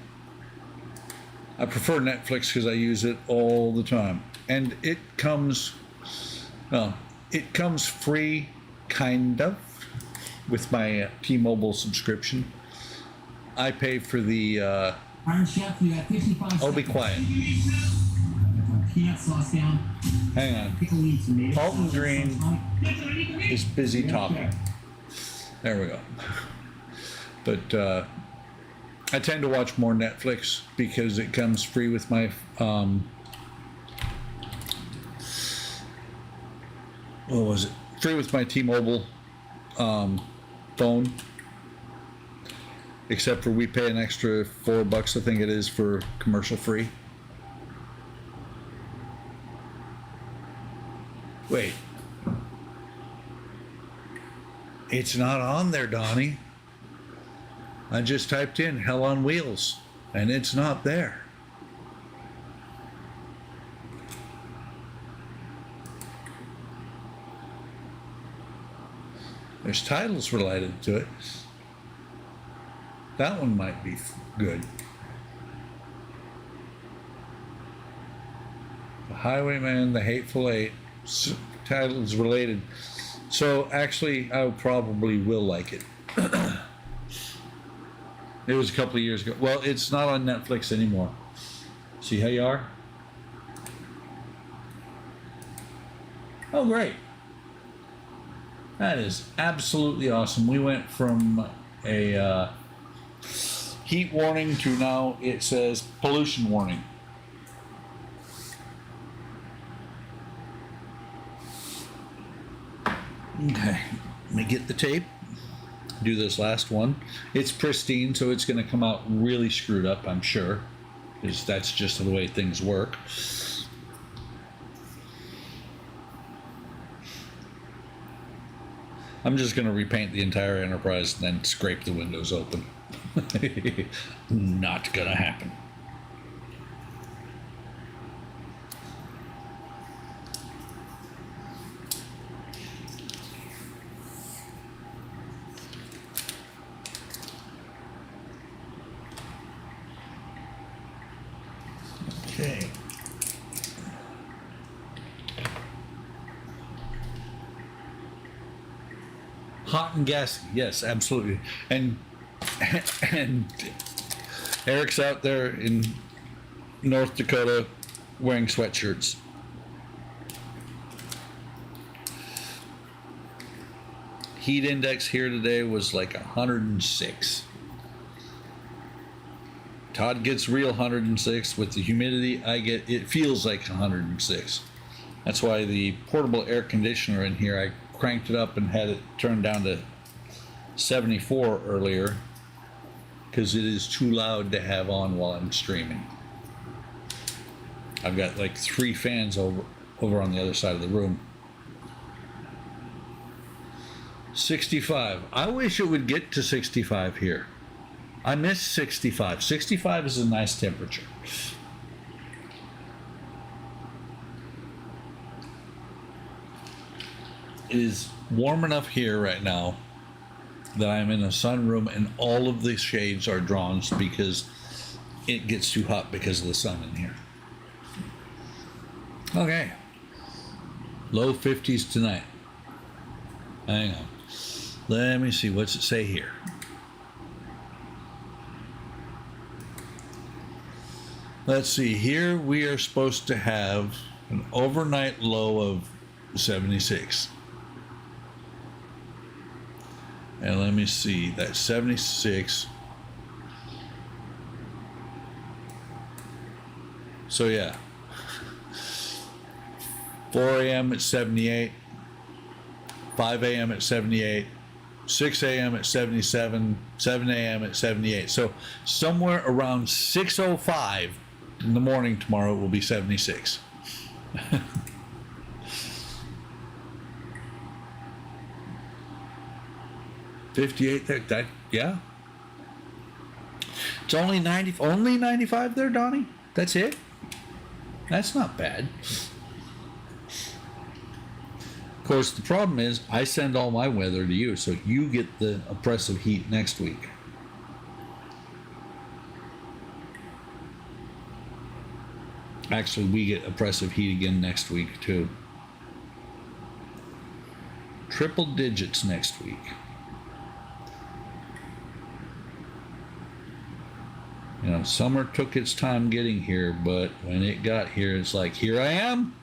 I prefer Netflix because I use it all the time. And it comes free, kind of, with my T-Mobile subscription. I pay for the, Iron Chef, you got 55 oh, be quiet. Peanut sauce down. Hang on. Alton Green is busy talking. There we go. But I tend to watch more Netflix because it comes free with my what was it? Free with my T-Mobile phone. Except for we pay an extra $4, I think it is, for commercial free. Wait. It's not on there, Donnie. I just typed in Hell on Wheels, and it's not there. There's titles related to it. That one might be good. The Highwayman, The Hateful Eight, titles related. So actually, I probably will like it. It was a couple of years ago. Well, it's not on Netflix anymore. See how you are? Oh, great. That is absolutely awesome. We went from a heat warning to now it says pollution warning. Okay, let me get the tape. Do this last one. It's pristine, so it's going to come out really screwed up, I'm sure, because that's just the way things work. I'm just going to repaint the entire Enterprise and then scrape the windows open. Not going to happen. Okay. Hot and gassy, yes, absolutely. And and Eric's out there in North Dakota wearing sweatshirts. Heat index here today was like 106. Todd gets real 106. With the humidity, it feels like 106. That's why the portable air conditioner in here, I cranked it up and had it turned down to 74 earlier, because it is too loud to have on while I'm streaming. I've got like 3 fans over on the other side of the room. 65. I wish it would get to 65 here. I miss 65. 65 is a nice temperature. It is warm enough here right now that I'm in a sunroom and all of the shades are drawn because it gets too hot because of the sun in here. Okay. Low 50s tonight. Hang on. Let me see. What's it say here? Let's see. Here we are supposed to have an overnight low of 76. And let me see. That's 76. So yeah. 4 a.m. at 78. 5 a.m. at 78. 6 a.m. at 77, 7 a.m. at 78. So somewhere around 6:05 in the morning tomorrow it will be 76. $58 there, that, yeah. It's only 95 there, Donnie? That's it? That's not bad. Of course, the problem is I send all my weather to you, so you get the oppressive heat next week. Actually, we get oppressive heat again next week, too. Triple digits next week. You know, summer took its time getting here, but when it got here, it's like, here I am.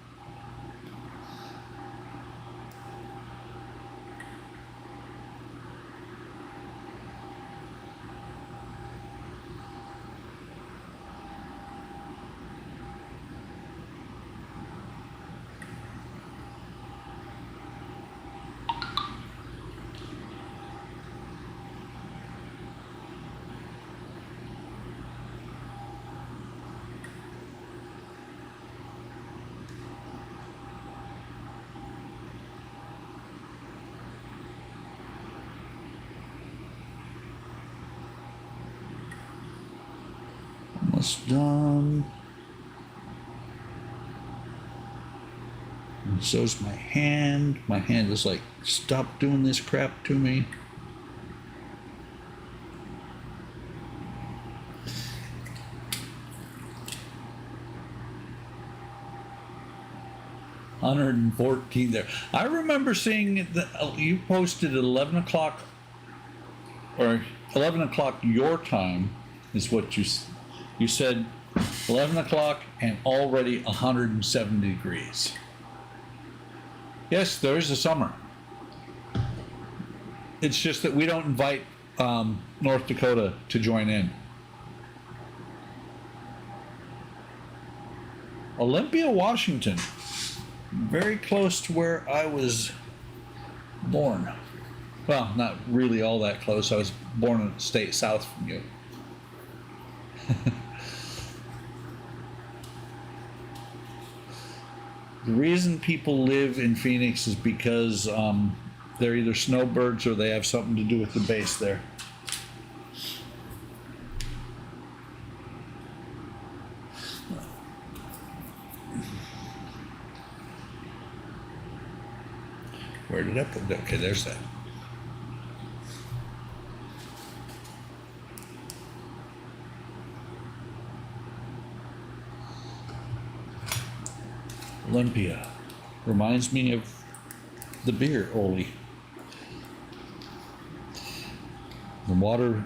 Almost done. And so's my hand. My hand is like, stop doing this crap to me. $114 there. I remember seeing that you posted at 11 o'clock or 11 o'clock your time is what you said. 11 o'clock and already 170 degrees. Yes, there is a summer. It's just that we don't invite North Dakota to join in. Olympia, Washington. Very close to where I was born. Well, not really all that close. I was born in a state south from you. The reason people live in Phoenix is because they're either snowbirds or they have something to do with the base there. Where did I put that? Okay, there's that. Olympia reminds me of the beer, Oli. The water,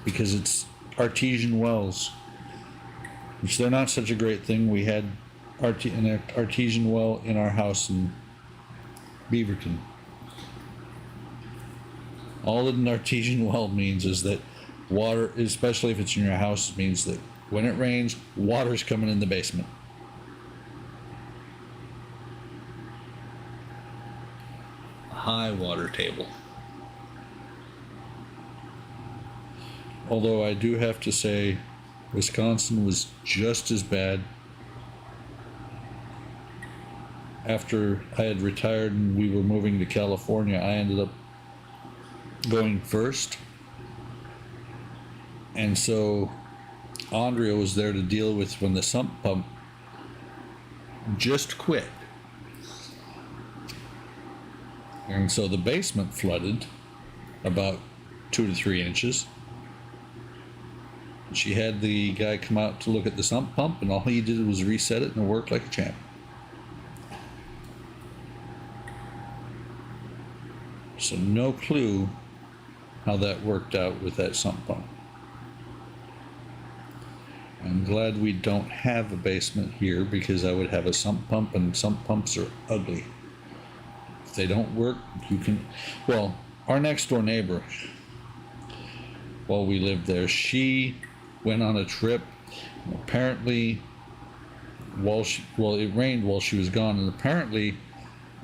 because it's artesian wells, which they're not such a great thing. We had an artesian well in our house in Beaverton. All that an artesian well means is that water, especially if it's in your house, means that when it rains, water's coming in the basement. High water table. Although I do have to say, Wisconsin was just as bad. After I had retired and we were moving to California, I ended up going first. And so Andrea was there to deal with when the sump pump just quit. And so the basement flooded about 2 to 3 inches. She had the guy come out to look at the sump pump, and all he did was reset it, and it worked like a champ. So no clue how that worked out with that sump pump. I'm glad we don't have a basement here, because I would have a sump pump, and sump pumps are ugly. If they don't work, you can... Well, our next door neighbor, while we lived there, she went on a trip. Apparently, it rained while she was gone, and apparently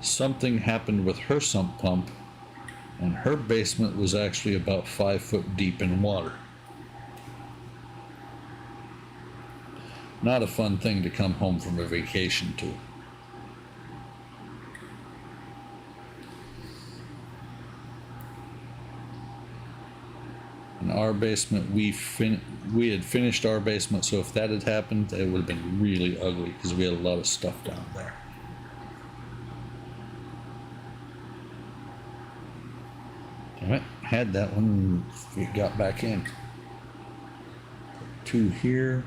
something happened with her sump pump, and her basement was actually about 5 foot deep in water. Not a fun thing to come home from a vacation to. In our basement, we had finished our basement, so if that had happened, it would have been really ugly because we had a lot of stuff down there. Alright, had that one, it got back in. 2 here.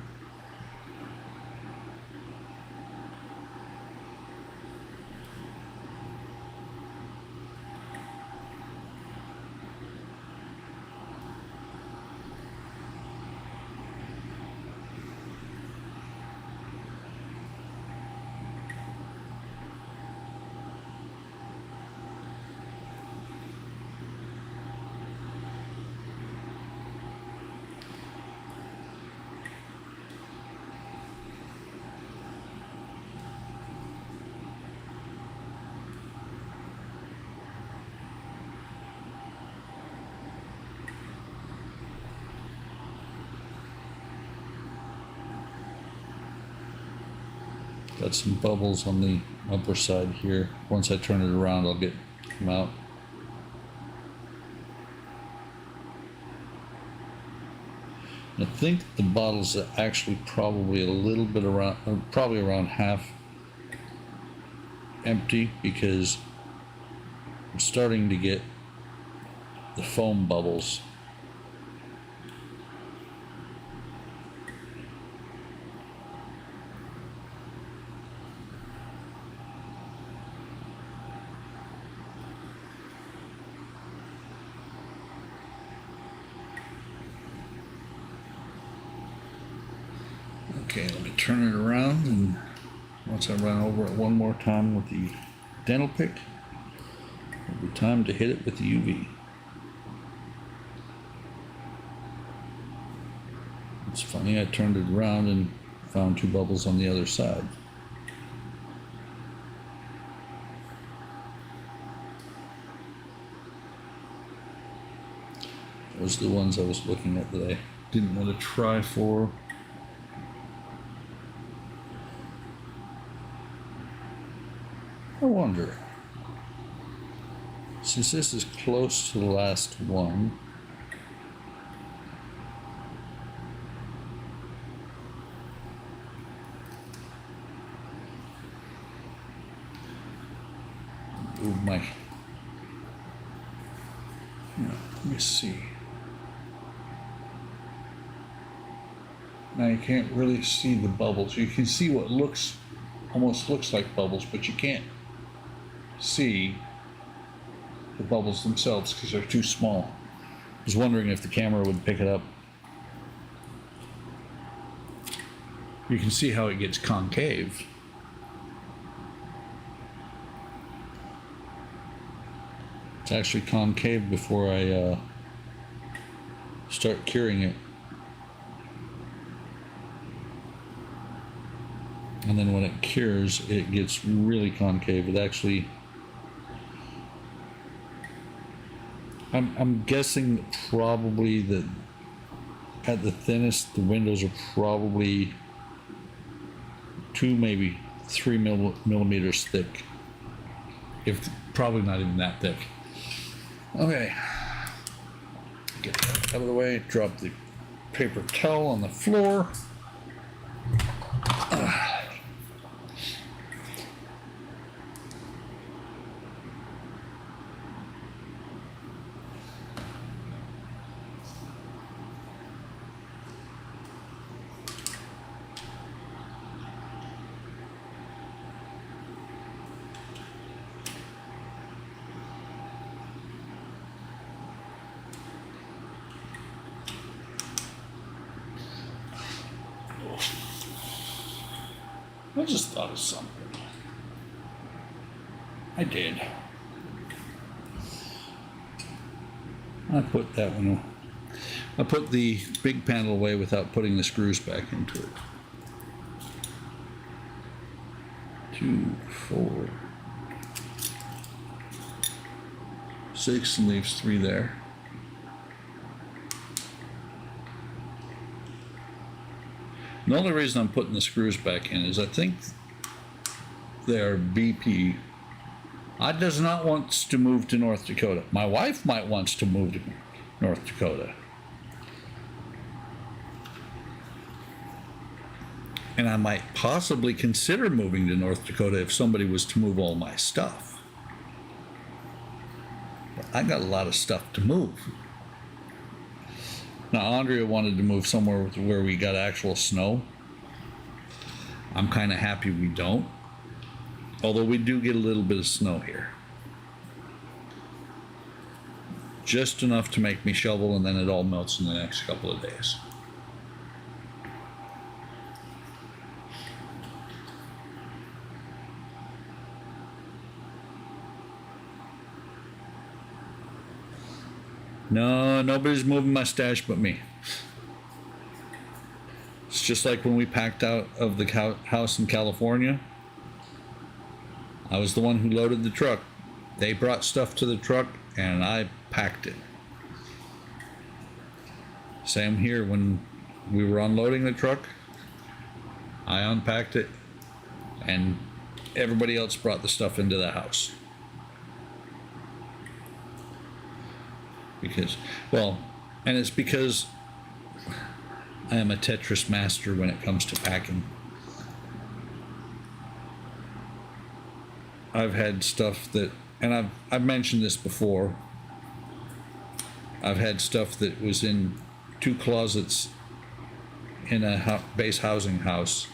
Got some bubbles on the upper side here. Once I turn it around, I'll get them out. I think the bottles are actually probably a little bit around, probably around half empty, because I'm starting to get the foam bubbles. Okay, let me turn it around, and once I run over it one more time with the dental pick, it'll be time to hit it with the UV. It's funny, I turned it around and found 2 bubbles on the other side. Those are the ones I was looking at that I didn't want to try for. I wonder, since this is close to the last one, move my, let me see. Now you can't really see the bubbles. You can see what almost looks like bubbles, but you can't see the bubbles themselves because they're too small. was wondering if the camera would pick it up. You can see how it gets concave. It's actually concave before I start curing it. And then when it cures, it gets really concave. It actually, I'm guessing probably that at the thinnest, the windows are probably 2, maybe 3 millimeters thick. If probably not even that thick. Okay, get that out of the way. Drop the paper towel on the floor. I just thought of something. I did. I put that one. I put the big panel away without putting the screws back into it. 2, 4, 6, and leaves 3 there. The only reason I'm putting the screws back in is I think they're BP. I does not want to move to North Dakota. My wife might want to move to North Dakota. And I might possibly consider moving to North Dakota if somebody was to move all my stuff. But I got a lot of stuff to move. Now, Andrea wanted to move somewhere where we got actual snow. I'm kind of happy we don't. Although we do get a little bit of snow here. Just enough to make me shovel, and then it all melts in the next couple of days. No, nobody's moving my stash but me. It's just like when we packed out of the house in California. I was the one who loaded the truck. They brought stuff to the truck and I packed it. Same here when we were unloading the truck. I unpacked it and everybody else brought the stuff into the house. Because, well, and it's because I am a Tetris master when it comes to packing. I've had stuff that, and I've mentioned this before, I've had stuff that was in 2 closets in a base housing house.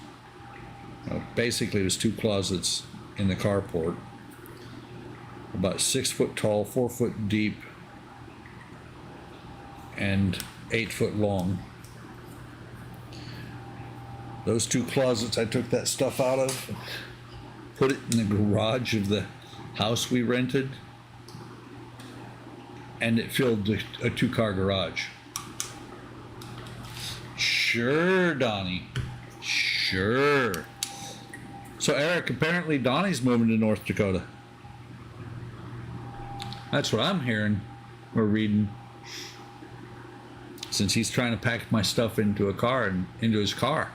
Basically, it was 2 closets in the carport, about 6 foot tall, 4 foot deep, and 8 foot long. Those 2 closets, I took that stuff out of, put it in the garage of the house we rented, and it filled a 2-car garage. Sure, Donnie. Sure. So, Eric, apparently Donnie's moving to North Dakota. That's what I'm hearing or reading. Since he's trying to pack my stuff into a car and into his car.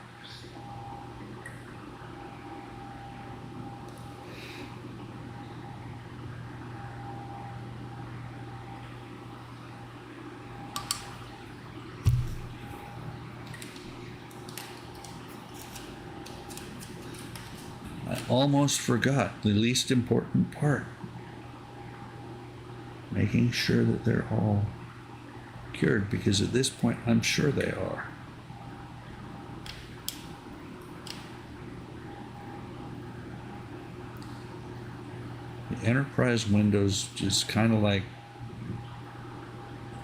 I almost forgot the least important part. Making sure that they're all cured, because at this point I'm sure they are. The Enterprise windows just kind of like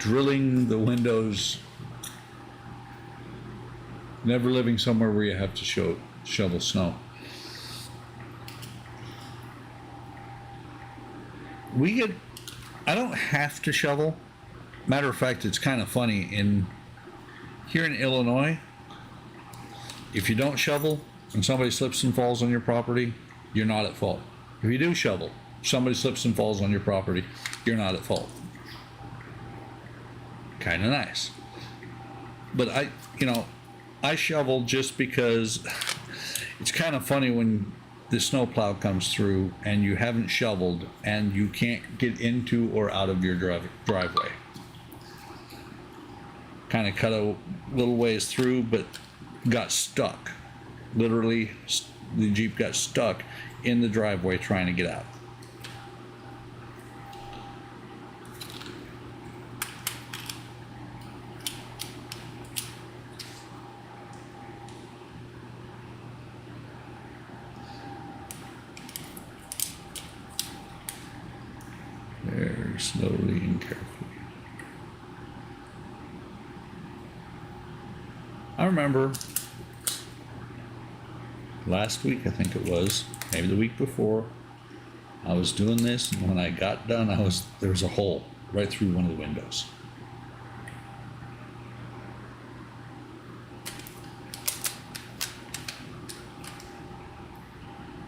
drilling the windows, never living somewhere where you have to shovel snow. I don't have to shovel. Matter of fact, it's kind of funny. Here in Illinois, if you don't shovel and somebody slips and falls on your property, you're not at fault. If you do shovel, somebody slips and falls on your property, you're not at fault. Kind of nice. But I shovel just because it's kind of funny when the snowplow comes through and you haven't shoveled and you can't get into or out of your driveway. Kind of cut a little ways through, but got stuck. Literally, the Jeep got stuck in the driveway trying to get out. Very slowly and carefully. I remember last week, I think it was, maybe the week before, I was doing this, and when I got done, there was a hole right through one of the windows.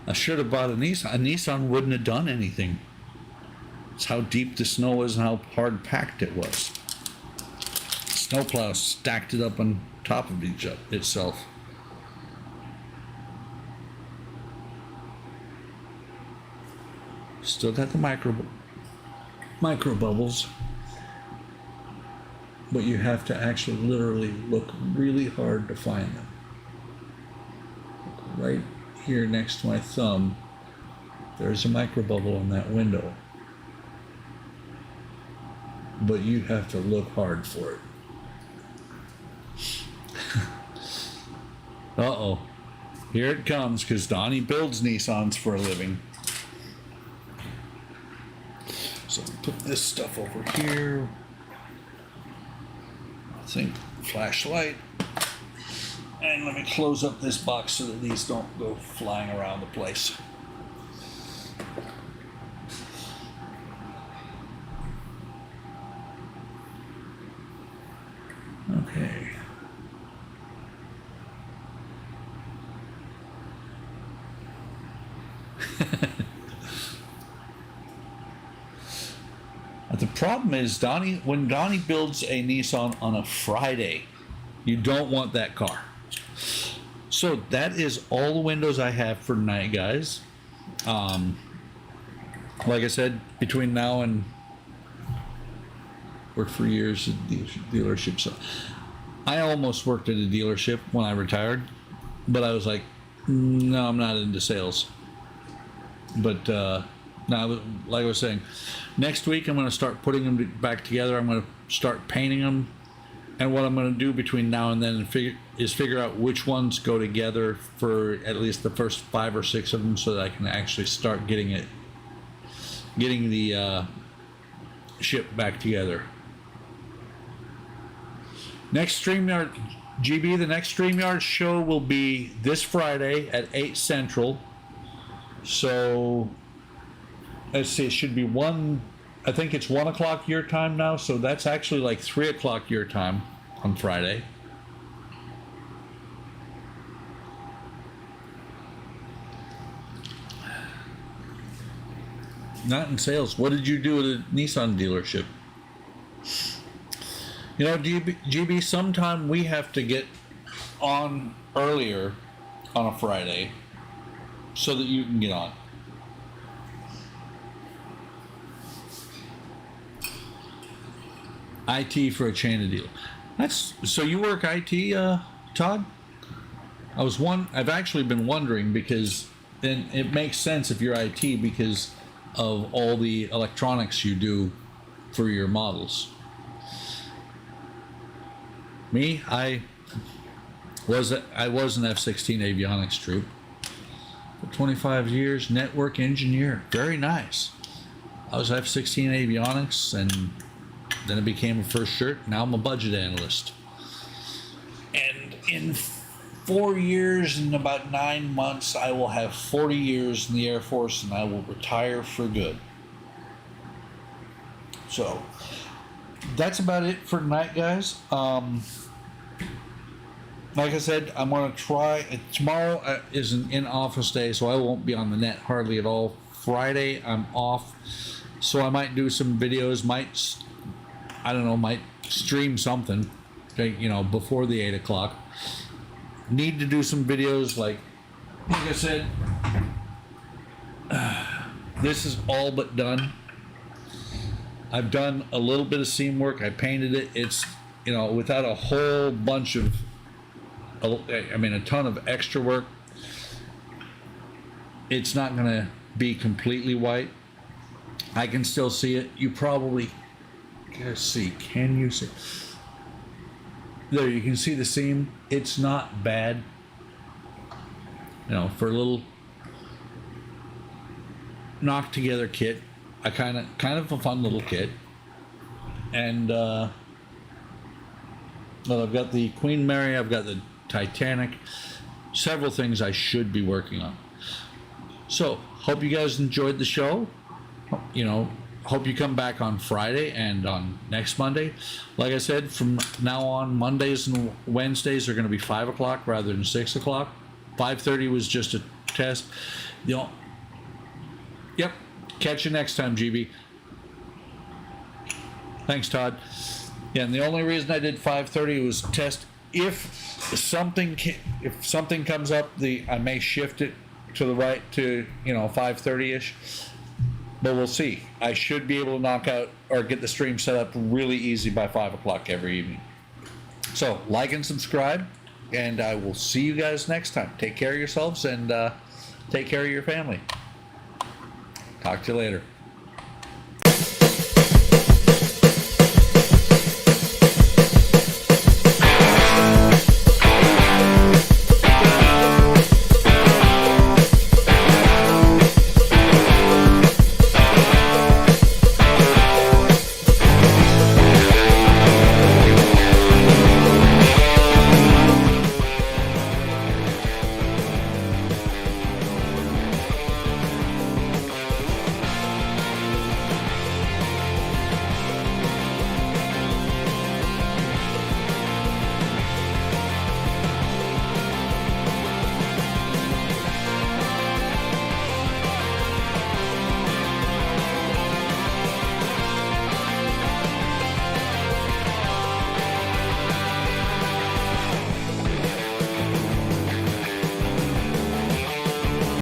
I should have bought a Nissan. A Nissan wouldn't have done anything. It's how deep the snow was and how hard packed it was. Snowplow stacked it up on top of itself. Still got the micro bubbles, but you have to actually literally look really hard to find them. Right here next to my thumb, there's a micro bubble in that window, but you have to look hard for it. Uh-oh. Here it comes, because Donnie builds Nissans for a living. So put this stuff over here. I think flashlight. And let me close up this box so that these don't go flying around the place. Okay. The problem is, when Donnie builds a Nissan on a Friday, you don't want that car. So that is all the windows I have for tonight, guys. Like I said, between now and worked for years at dealerships. So I almost worked at a dealership when I retired, but I was like, no, I'm not into sales. But now, like I was saying, next week I'm going to start putting them back together. I'm going to start painting them, and what I'm going to do between now and then is figure out which ones go together for at least the first 5 or 6 of them, so that I can actually start getting the ship back together. Next StreamYard, GB, the next StreamYard show will be this Friday at 8 Central. So let's see, it should be I think it's 1 o'clock your time now, so that's actually like 3 o'clock your time on Friday. Not in sales. What did you do at a Nissan dealership? You know, GB, sometime we have to get on earlier on a Friday so that you can get on. IT for a chain of deal. So you work IT, Todd? I've actually been wondering, because then it makes sense if you're IT because of all the electronics you do for your models. Me, I was an F-16 avionics troop for 25 years, network engineer. Very nice. I was F-16 avionics and Then it became a first shirt. Now I'm a budget analyst. And in 4 years and about 9 months, I will have 40 years in the Air Force and I will retire for good. So that's about it for tonight, guys. Like I said, I'm going to try. Tomorrow is an in-office day, so I won't be on the net hardly at all. Friday, I'm off, so I might do some videos. Might stream something, before the 8 o'clock. Need to do some videos, like I said. This is all but done. I've done a little bit of seam work. I painted it. It's, without a whole bunch of, a ton of extra work. It's not going to be completely white. I can still see it. You probably can see. Can you see? There, you can see the seam. It's not bad. For a little knocked together kit. I kind of a fun little kit. And well, I've got the Queen Mary, I've got the Titanic, several things I should be working on. So, hope you guys enjoyed the show. Hope you come back on Friday and on next Monday. Like I said, from now on, Mondays and Wednesdays are going to be 5 o'clock rather than 6 o'clock. 5:30 was just a test. Yep. Catch you next time, GB. Thanks, Todd. Yeah, and the only reason I did 5:30 was test. If something comes up, I may shift it to the right to 5:30ish. But we'll see. I should be able to knock out or get the stream set up really easy by 5 o'clock every evening. So like and subscribe, and I will see you guys next time. Take care of yourselves and take care of your family. Talk to you later.